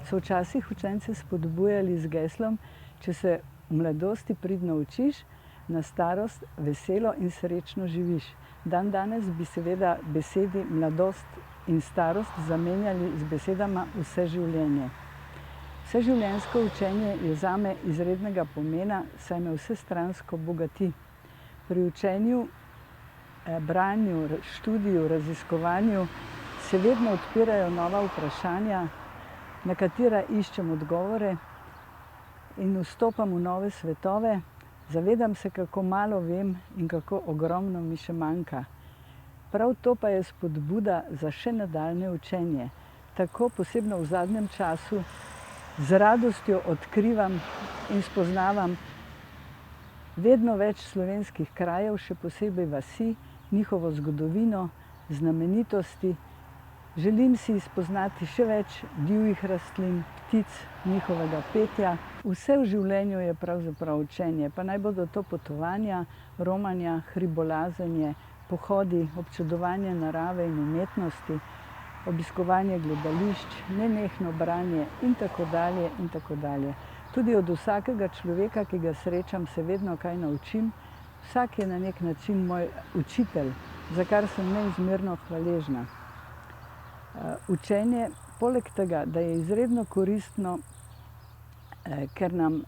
so včasih učence spodbujali z geslom: če se v mladosti pridno učiš, na starost veselo in srečno živiš. Dandanes bi seveda besedi mladost in starost zamenjali z besedama vse življenje. Vseživljenjsko učenje je zame izrednega pomena, saj me vsestransko bogati. Pri učenju, branju, študiju, raziskovanju se vedno odpirajo nova vprašanja, na katera iščem odgovore in vstopam v nove svetove. Zavedam se, kako malo vem in kako ogromno mi še manjka. Prav to pa je spodbuda za še nadaljne učenje. Tako posebno v zadnjem času z radostjo odkrivam in spoznavam vedno več slovenskih krajev, še posebej vasi, njihovo zgodovino, znamenitosti. Želim si spoznati še več divjih rastlin, ptic, njihovega petja. Vse v življenju je pravzaprav učenje, pa naj bodo to potovanja, romanja, hribolazenje, pohodi, občudovanje narave in umetnosti, obiskovanje gledališč, nenehno branje in tako dalje in tako dalje. Tudi od vsakega človeka, ki ga srečam, se vedno kaj naučim. Vsak je na nek način moj učitelj, za kar sem neizmerno hvaležna. Učenje, poleg tega, da je izredno koristno, ker nam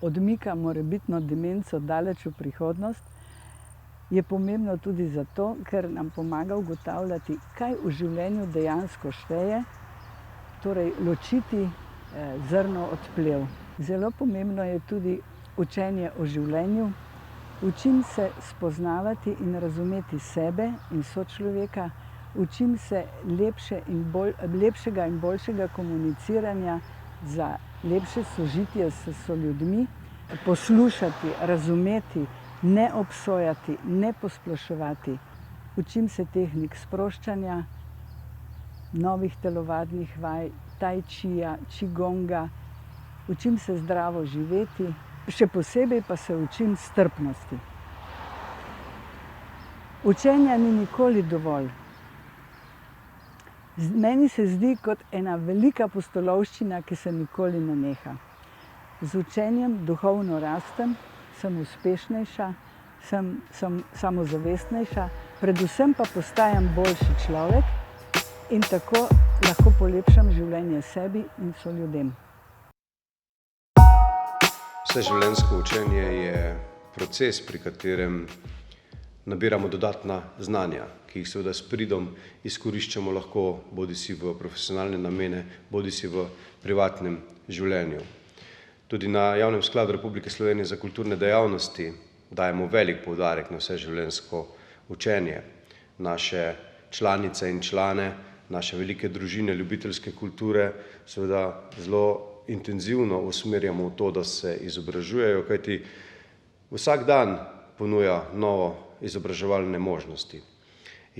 odmika morebitno demenco daleč v prihodnost, je pomembno tudi zato, ker nam pomaga ugotavljati, kaj v življenju dejansko šteje, torej ločiti zrno od plev. Zelo pomembno je tudi učenje o življenju. Učim se spoznavati in razumeti sebe in sočloveka, učim se lepšega in boljšega komuniciranja za lepše sožitje s soljudmi, poslušati, razumeti, ne obsojati, ne posploševati. Učim se tehnik sproščanja, novih telovadnih vaj, tai čija, qigonga. Učim se zdravo živeti, še posebej pa se učim strpnosti. Učenja ni nikoli dovolj. Meni se zdi kot ena velika pustolovščina, ki se nikoli ne neha. Z učenjem duhovno rastem, sem uspešnejša, sem samozavestnejša, predvsem pa postajam boljši človek in tako lahko polepšam življenje sebi in soljudem. Vseživljenjsko učenje je proces, pri katerem nabiramo dodatna znanja, ki jih seveda s pridom izkoriščamo lahko bodisi v profesionalne namene, bodisi v privatnem življenju. Tudi na Javnem skladu Republike Slovenije za kulturne dejavnosti dajemo velik poudarek na vseživljenjsko učenje. Naše članice in člane, naše velike družine ljubiteljske kulture seveda zelo intenzivno usmerjamo v to, da se izobražujejo, kajti vsak dan ponuja novo izobraževalne možnosti.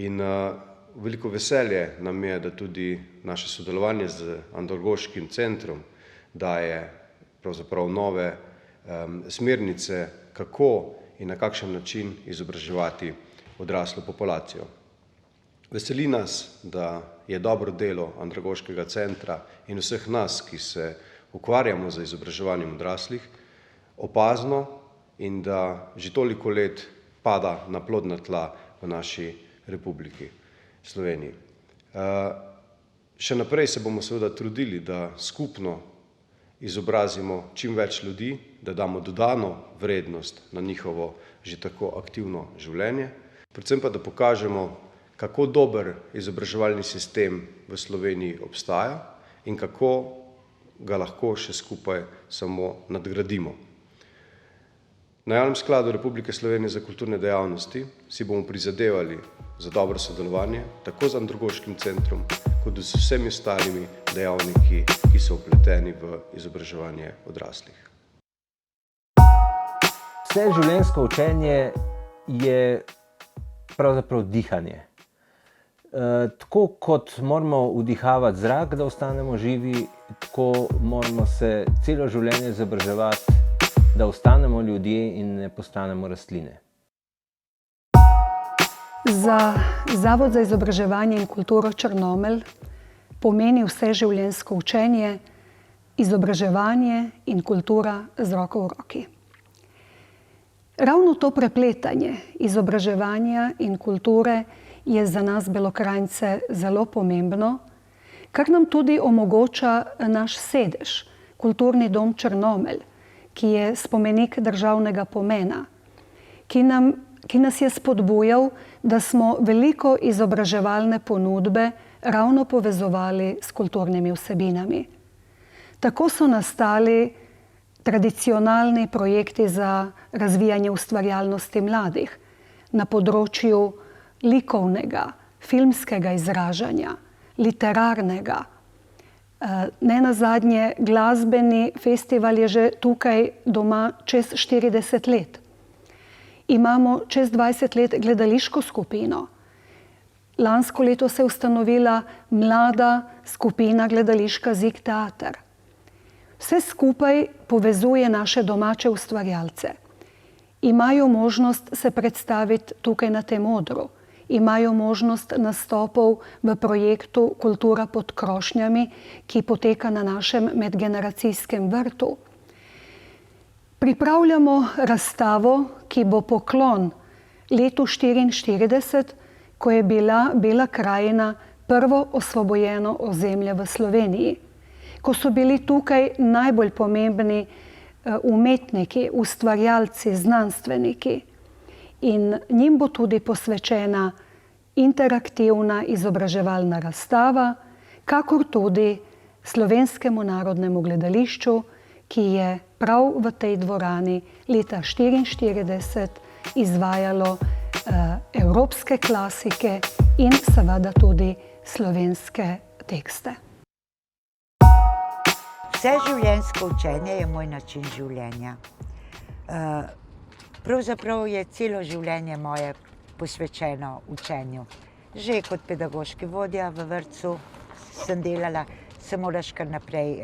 In veliko veselje nam je, da tudi naše sodelovanje z Andragoškim centrom daje pravzaprav nove smernice, kako in na kakšen način izobraževati odraslo populacijo. Veseli nas, da je dobro delo Andragoškega centra in vseh nas, ki se ukvarjamo z izobraževanjem odraslih, opazno in da že toliko let pada na plodna tla v naši Republiki Sloveniji. Še naprej se bomo seveda trudili, da skupno izobrazimo čim več ljudi, da damo dodano vrednost na njihovo že tako aktivno življenje, predvsem pa, da pokažemo, kako dober izobraževalni sistem v Sloveniji obstaja in kako ga lahko še skupaj samo nadgradimo. Na Javnem skladu Republike Slovenije za kulturne dejavnosti si bomo prizadevali za dobro sodelovanje tako z Andragoškim centrom, kot z vsemi ostalimi dejavniki, ki so vpleteni v izobraževanje odraslih. Vseživljenjsko učenje je pravzaprav dihanje. Tako kot moramo vdihavati zrak, da ostanemo živi, tako moramo se celo življenje izobraževati, da ostanemo ljudje in ne postanemo rastline. Za Zavod za izobraževanje in kulturo Črnomelj pomeni vseživljenjsko učenje, izobraževanje in kultura z roko v roki. Ravno to prepletanje izobraževanja in kulture je za nas Belokranjce zelo pomembno, kar nam tudi omogoča naš sedež, Kulturni dom Črnomelj, ki je spomenik državnega pomena, ki nas je spodbujal, da smo veliko izobraževalne ponudbe ravno povezovali s kulturnimi vsebinami. Tako so nastali tradicionalni projekti za razvijanje ustvarjalnosti mladih na področju likovnega, filmskega izražanja, literarnega. Nenazadnje glasbeni festival je že tukaj doma čez 40 let. Imamo čez 20 let gledališko skupino. Lansko leto se je ustanovila mlada skupina gledališka Zik teater. Vse skupaj povezuje naše domače ustvarjalce. Imajo možnost se predstaviti tukaj na tem odru. Imajo možnost nastopov v projektu Kultura pod krošnjami, ki poteka na našem medgeneracijskem vrtu. Pripravljamo razstavo, ki bo poklon letu 1944, ko je bila Bela krajina prvo osvobojeno ozemlje v Sloveniji. Ko so bili tukaj najbolj pomembni umetniki, ustvarjalci, znanstveniki. In njim bo tudi posvečena interaktivna izobraževalna razstava, kakor tudi Slovenskemu narodnemu gledališču, ki je prav v tej dvorani leta 1944 izvajalo evropske klasike in seveda tudi slovenske tekste. Vseživljenjsko učenje je moj način življenja. Pravzaprav je celo življenje moje posvečeno učenju. Že kot pedagoški vodja v vrtcu sem delala, se moraš kar naprej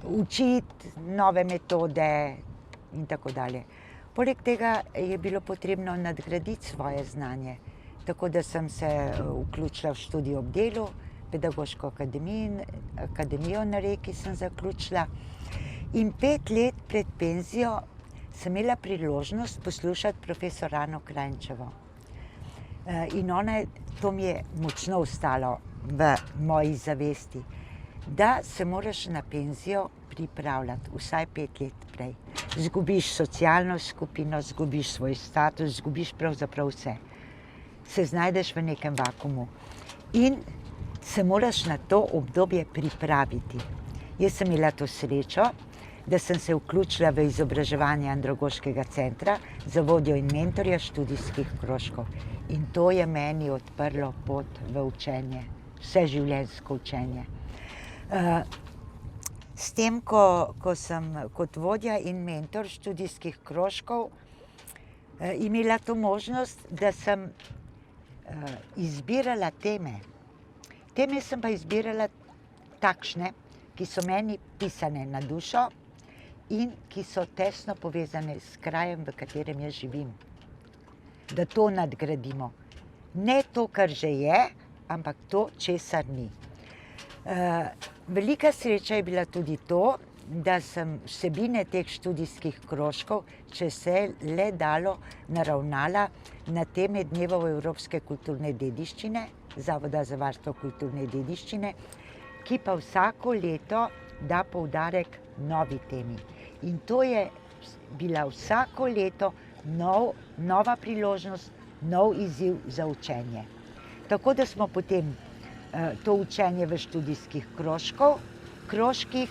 učiti nove metode in tako dalje. Poleg tega je bilo potrebno nadgraditi svoje znanje, tako da sem se vključila v študij ob delu, pedagoško akademijo na Reki sem zaključila in 5 let pred penzijo sem imela priložnost poslušati profesor Ano Krajnčevo. In to mi je močno ostalo v moji zavesti, da se moraš na penzijo pripravljati vsaj 5 let prej. Zgubiš socialno skupino, zgubiš svoj status, zgubiš pravzaprav vse. Se znajdeš v nekem vakuumu in se moraš na to obdobje pripraviti. Jaz sem imela to srečo, da sem se vključila v izobraževanje Andragoškega centra za vodjo in mentorja študijskih krožkov. In to je meni odprlo pot v učenje, vseživljenjsko učenje. S tem, ko sem kot vodja in mentor študijskih krožkov imela to možnost, da sem izbirala teme. Teme sem pa izbirala takšne, ki so meni pisane na dušo in ki so tesno povezane s krajem, v katerem jaz živim. Da to nadgradimo. Ne to, kar že je, ampak to, česar ni. Velika sreča je bila tudi to, da sem vsebine teh študijskih krožkov, če se le dalo, naravnala na teme Dnevov evropske kulturne dediščine, Zavoda za varstvo kulturne dediščine, ki pa vsako leto da poudarek novi temi. In to je bila vsako leto nova priložnost, nov izziv za učenje. Tako da smo potem to učenje v študijskih krožkih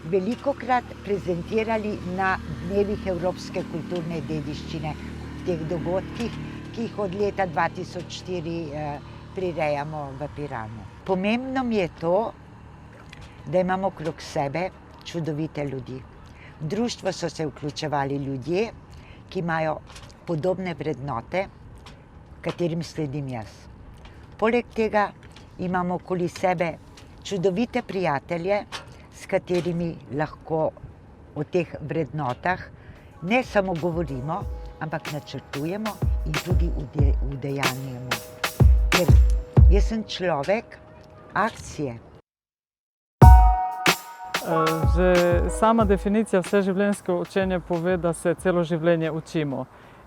velikokrat prezentirali na Dnevih evropske kulturne dediščine, teh dogodkih, ki jih od leta 2004 prirejamo v Piranu. Pomembno mi je to, da imamo okrog sebe čudovite ljudi. V društvo so se vključevali ljudje, ki imajo podobne vrednote, katerim sledim jaz. Poleg tega imamo okoli sebe čudovite prijatelje, s katerimi lahko o teh vrednotah ne samo govorimo, ampak načrtujemo in tudi udejanjujemo. Ker jaz sem človek akcije. Že sama definicija vseživljenjsko učenje pove, da se celo življenje učimo.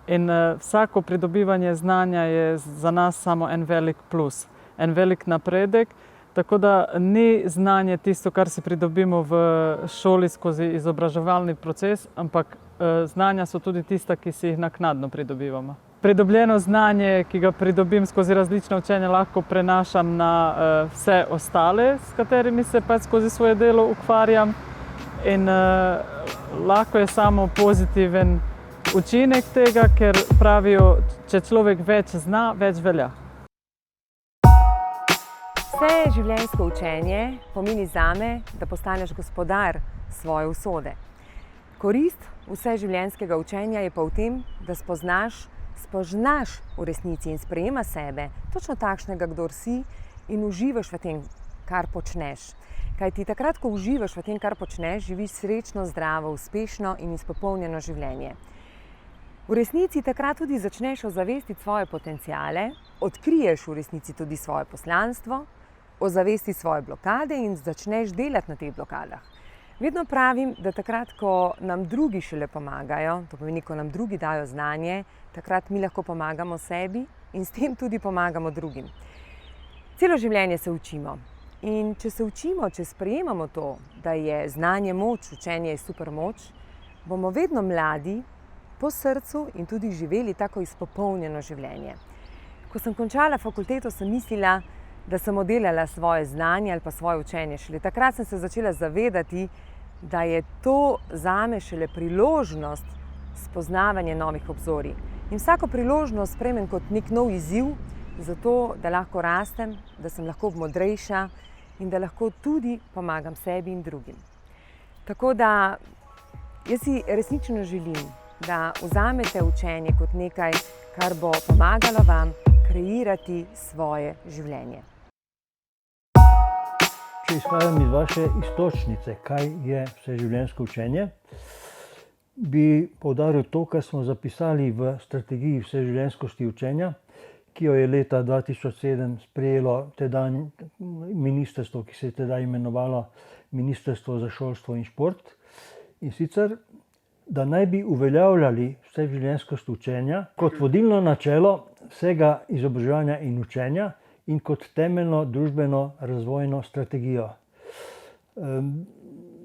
In vsako pridobivanje znanja je za nas samo en velik plus, en velik napredek. Tako da ni znanje tisto, kar si pridobimo v šoli skozi izobraževalni proces, ampak znanja so tudi tista, ki si jih naknadno pridobivamo. Pridobljeno znanje, ki ga pridobim skozi različna učenja, lahko prenašam na vse ostale, s katerimi se pač skozi svoje delo ukvarjam. In lahko je samo pozitiven učinek tega, ker pravijo, če človek več zna, več velja. Vse življenjsko učenje pomeni zame, da postaneš gospodar svoje usode. Korist vseživljenjskega učenja je pa v tem, da spoznaš v resnici in sprejema sebe, točno takšnega, kdor si, in uživaš v tem, kar počneš. Kajti takrat, ko uživaš v tem, kar počneš, živiš srečno, zdravo, uspešno in izpopolnjeno življenje. V resnici takrat tudi začneš ozavestiti svoje potenciale, odkriješ v resnici tudi svoje poslanstvo, ozavesti svoje blokade in začneš delati na teh blokadah. Vedno pravim, da takrat, ko nam drugi šele pomagajo, to pomeni, ko nam drugi dajo znanje, takrat mi lahko pomagamo sebi in s tem tudi pomagamo drugim. Celo življenje se učimo. In če se učimo, če sprejemamo to, da je znanje moč, učenje je super moč, bomo vedno mladi po srcu in tudi živeli tako izpopolnjeno življenje. Ko sem končala fakulteto, sem mislila, da sem oddelala svoje znanje ali pa svoje učenje. Šele takrat sem se začela zavedati, da je to zame šele priložnost spoznavanja novih obzorij. In vsako priložnost sprejmem kot nek nov izziv, zato da lahko rastem, da sem lahko modrejša in da lahko tudi pomagam sebi in drugim. Tako da jaz si resnično želim, da vzamete učenje kot nekaj, kar bo pomagalo vam kreirati svoje življenje. Če izhajam iz vaše iztočnice, kaj je vseživljenjsko učenje, bi poudaril to, kar smo zapisali v strategiji vseživljenjskosti učenja, ki jo je leta 2007 sprejelo tedaj ministrstvo, ki se je tedaj imenovalo Ministrstvo za šolstvo in šport. In sicer, da naj bi uveljavljali vseživljenjskost učenja kot vodilno načelo vsega izobraževanja in učenja in kot temeljno družbeno razvojno strategijo.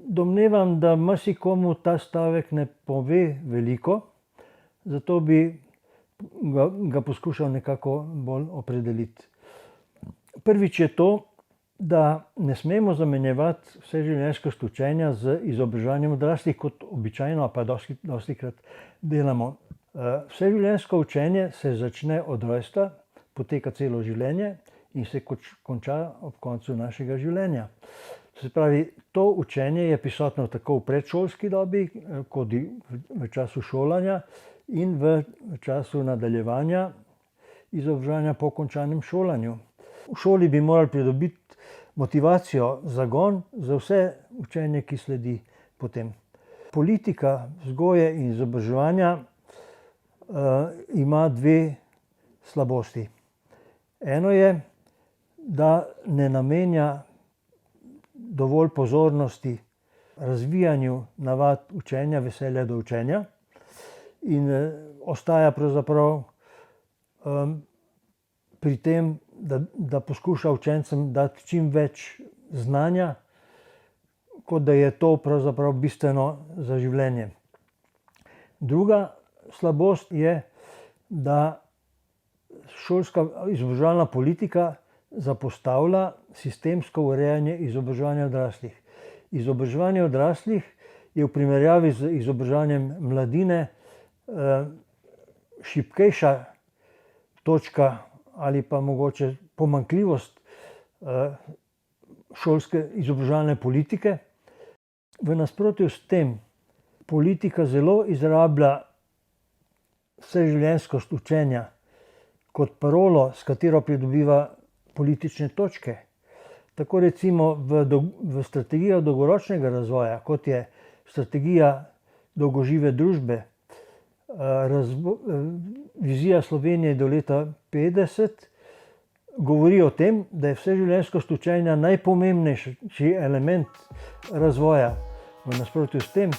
Domnevam, da marsikomu ta stavek ne pove veliko, zato bi ga poskušal nekako bolj opredeliti. Prvič je to, da ne smemo zamenjevati vseživljenjskost učenja z izobraževanjem odraslih, kot običajno, pa dostikrat delamo. Vseživljenjsko učenje se začne od rojstva, poteka celo življenje in se konča ob koncu našega življenja. Se pravi, to učenje je prisotno tako v predšolski dobi, kot v času šolanja in v času nadaljevanja izobraževanja po končanem šolanju. V šoli bi morali pridobiti motivacijo, zagon za vse učenje, ki sledi potem. Politika vzgoje in izobraževanja ima dve slabosti. Eno je, da ne namenja dovolj pozornosti razvijanju navad učenja, veselja do učenja in ostaja pravzaprav pri tem, da poskuša učencem dati čim več znanja, kot da je to pravzaprav bistveno za življenje. Druga slabost je, da šolska izobraževalna politika zapostavlja sistemsko urejanje izobraževanja odraslih. Izobraževanje odraslih je v primerjavi z izobraževanjem mladine šibkejša točka ali pa mogoče pomanjkljivost šolske izobraževalne politike. V nasprotju s tem politika zelo izrablja vseživljenjskost učenja kot parolo, s katero pridobiva politične točke. Tako recimo v strategijah dolgoročnega razvoja, kot je strategija dolgožive družbe, vizija Slovenije do leta 50 govori o tem, da je vseživljenjskost učenja najpomembnejši element razvoja. V nasprotju s tem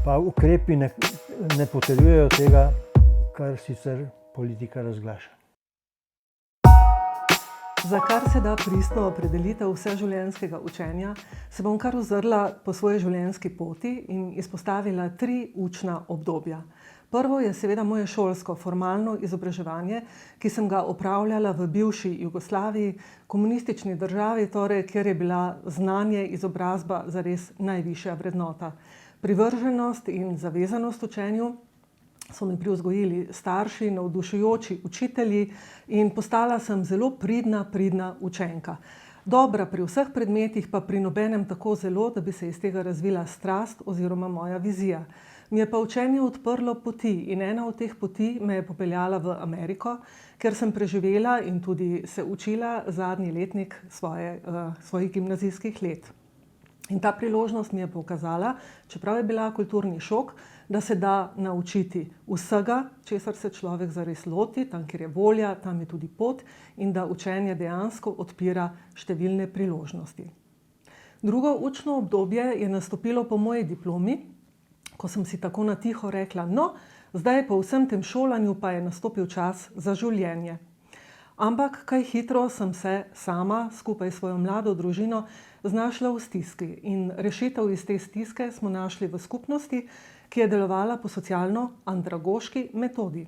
pa ukrepi ne potrjujejo tega, kar sicer politika razglaša. Za kar se da pristno opredelitev vseživljenjskega učenja, se bom kar ozrla po svoji življenjski poti in izpostavila 3 učna obdobja. Prvo je seveda moje šolsko, formalno izobraževanje, ki sem ga opravljala v bivši Jugoslaviji, komunistični državi, torej, kjer je bila znanje, izobrazba zares najvišja vrednota. Privrženost in zavezanost učenju so mi privzgojili starši, navdušujoči učitelji in postala sem zelo pridna učenka. Dobra pri vseh predmetih, pa pri nobenem tako zelo, da bi se iz tega razvila strast oziroma moja vizija. Mi je pa učenje odprlo poti in ena od teh poti me je popeljala v Ameriko, ker sem preživela in tudi se učila zadnji letnik svojih gimnazijskih let. In ta priložnost mi je pokazala, čeprav je bila kulturni šok, da se da naučiti vsega, česar se človek zares loti, tam, kjer je volja, tam je tudi pot in da učenje dejansko odpira številne priložnosti. Drugo učno obdobje je nastopilo po moji diplomi, ko sem si tako na tiho rekla, no, zdaj po vsem tem šolanju pa je nastopil čas za življenje. Ampak kaj hitro sem se sama, skupaj s svojo mlado družino, znašla v stiski in rešitev iz te stiske smo našli v skupnosti, ki je delovala po socialno-andragoški metodi.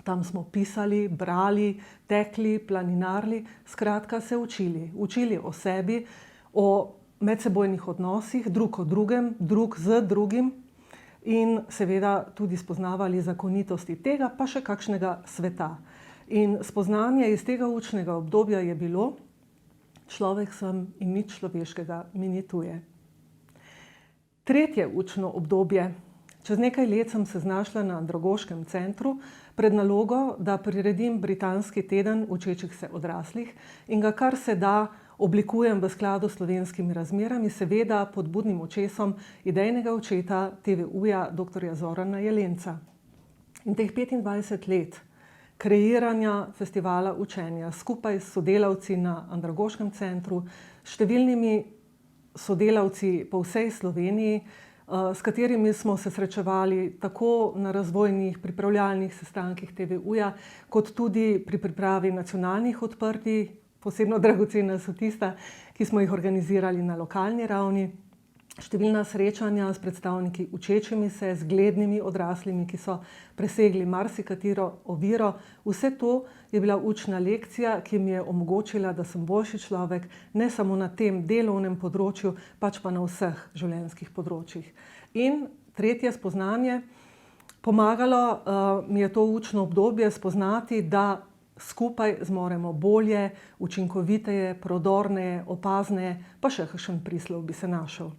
Tam smo pisali, brali, tekli, planinarili, skratka se učili. Učili o sebi, o medsebojnih odnosih, drug o drugem, drug z drugim in seveda tudi spoznavali zakonitosti tega, pa še kakšnega sveta. In spoznanje iz tega učnega obdobja je bilo, človek sem in nič človeškega mi ni tuje. Tretje učno obdobje. Čez nekaj let sem se znašla na Andragoškem centru pred nalogo, da priredim britanski teden učečih se odraslih in ga kar se da oblikujem v skladu s slovenskimi razmerami, seveda pod budnim očesom idejnega očeta TVU-ja dr. Zorana Jelenca. In teh 25 let kreiranja festivala učenja skupaj s sodelavci na Andragoškem centru, številnimi sodelavci po vsej Sloveniji, s katerimi smo se srečevali tako na razvojnih pripravljalnih sestankih TVU-ja, kot tudi pri pripravi nacionalnih odprtij, posebno dragocena so tista, ki smo jih organizirali na lokalni ravni, številna srečanja s predstavniki učečimi se, z zglednimi odraslimi, ki so presegli marsikatero oviro. Vse to je bila učna lekcija, ki mi je omogočila, da sem boljši človek, ne samo na tem delovnem področju, pač pa na vseh življenjskih področjih. In tretje spoznanje, pomagalo mi je to učno obdobje spoznati, da skupaj zmoremo bolje, učinkoviteje, prodorneje, opazneje, pa še kakšen prislov bi se našel.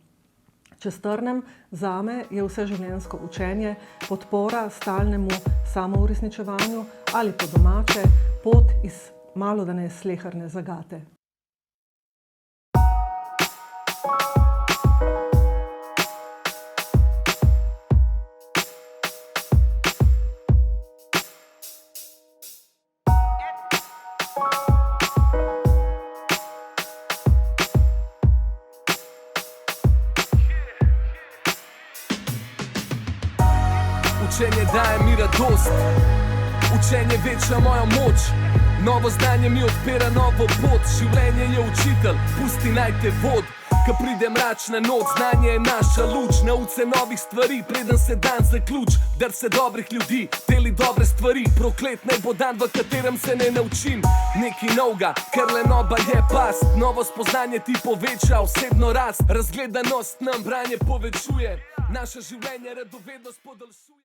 Če strnem, zame je vseživljenjsko učenje podpora stalnemu samouresničevanju ali po domače pot iz malodane sleherne zagate. Učenje daje mi radost, učenje veča mojo moč, novo znanje mi odpira novo pot, življenje je učitelj, pusti naj te vod. Ko pride mračna noč, znanje je naša luč, nauč se novih stvari, preden se dan zaključ, dar se dobrih ljudi, deli dobre stvari, proklet naj bo dan, v katerem se ne naučim nekaj novega, ker lenoba je past, novo spoznanje ti poveča osebno rast, razgledanost nam branje povečuje, naše življenje radovednost podaljšuje.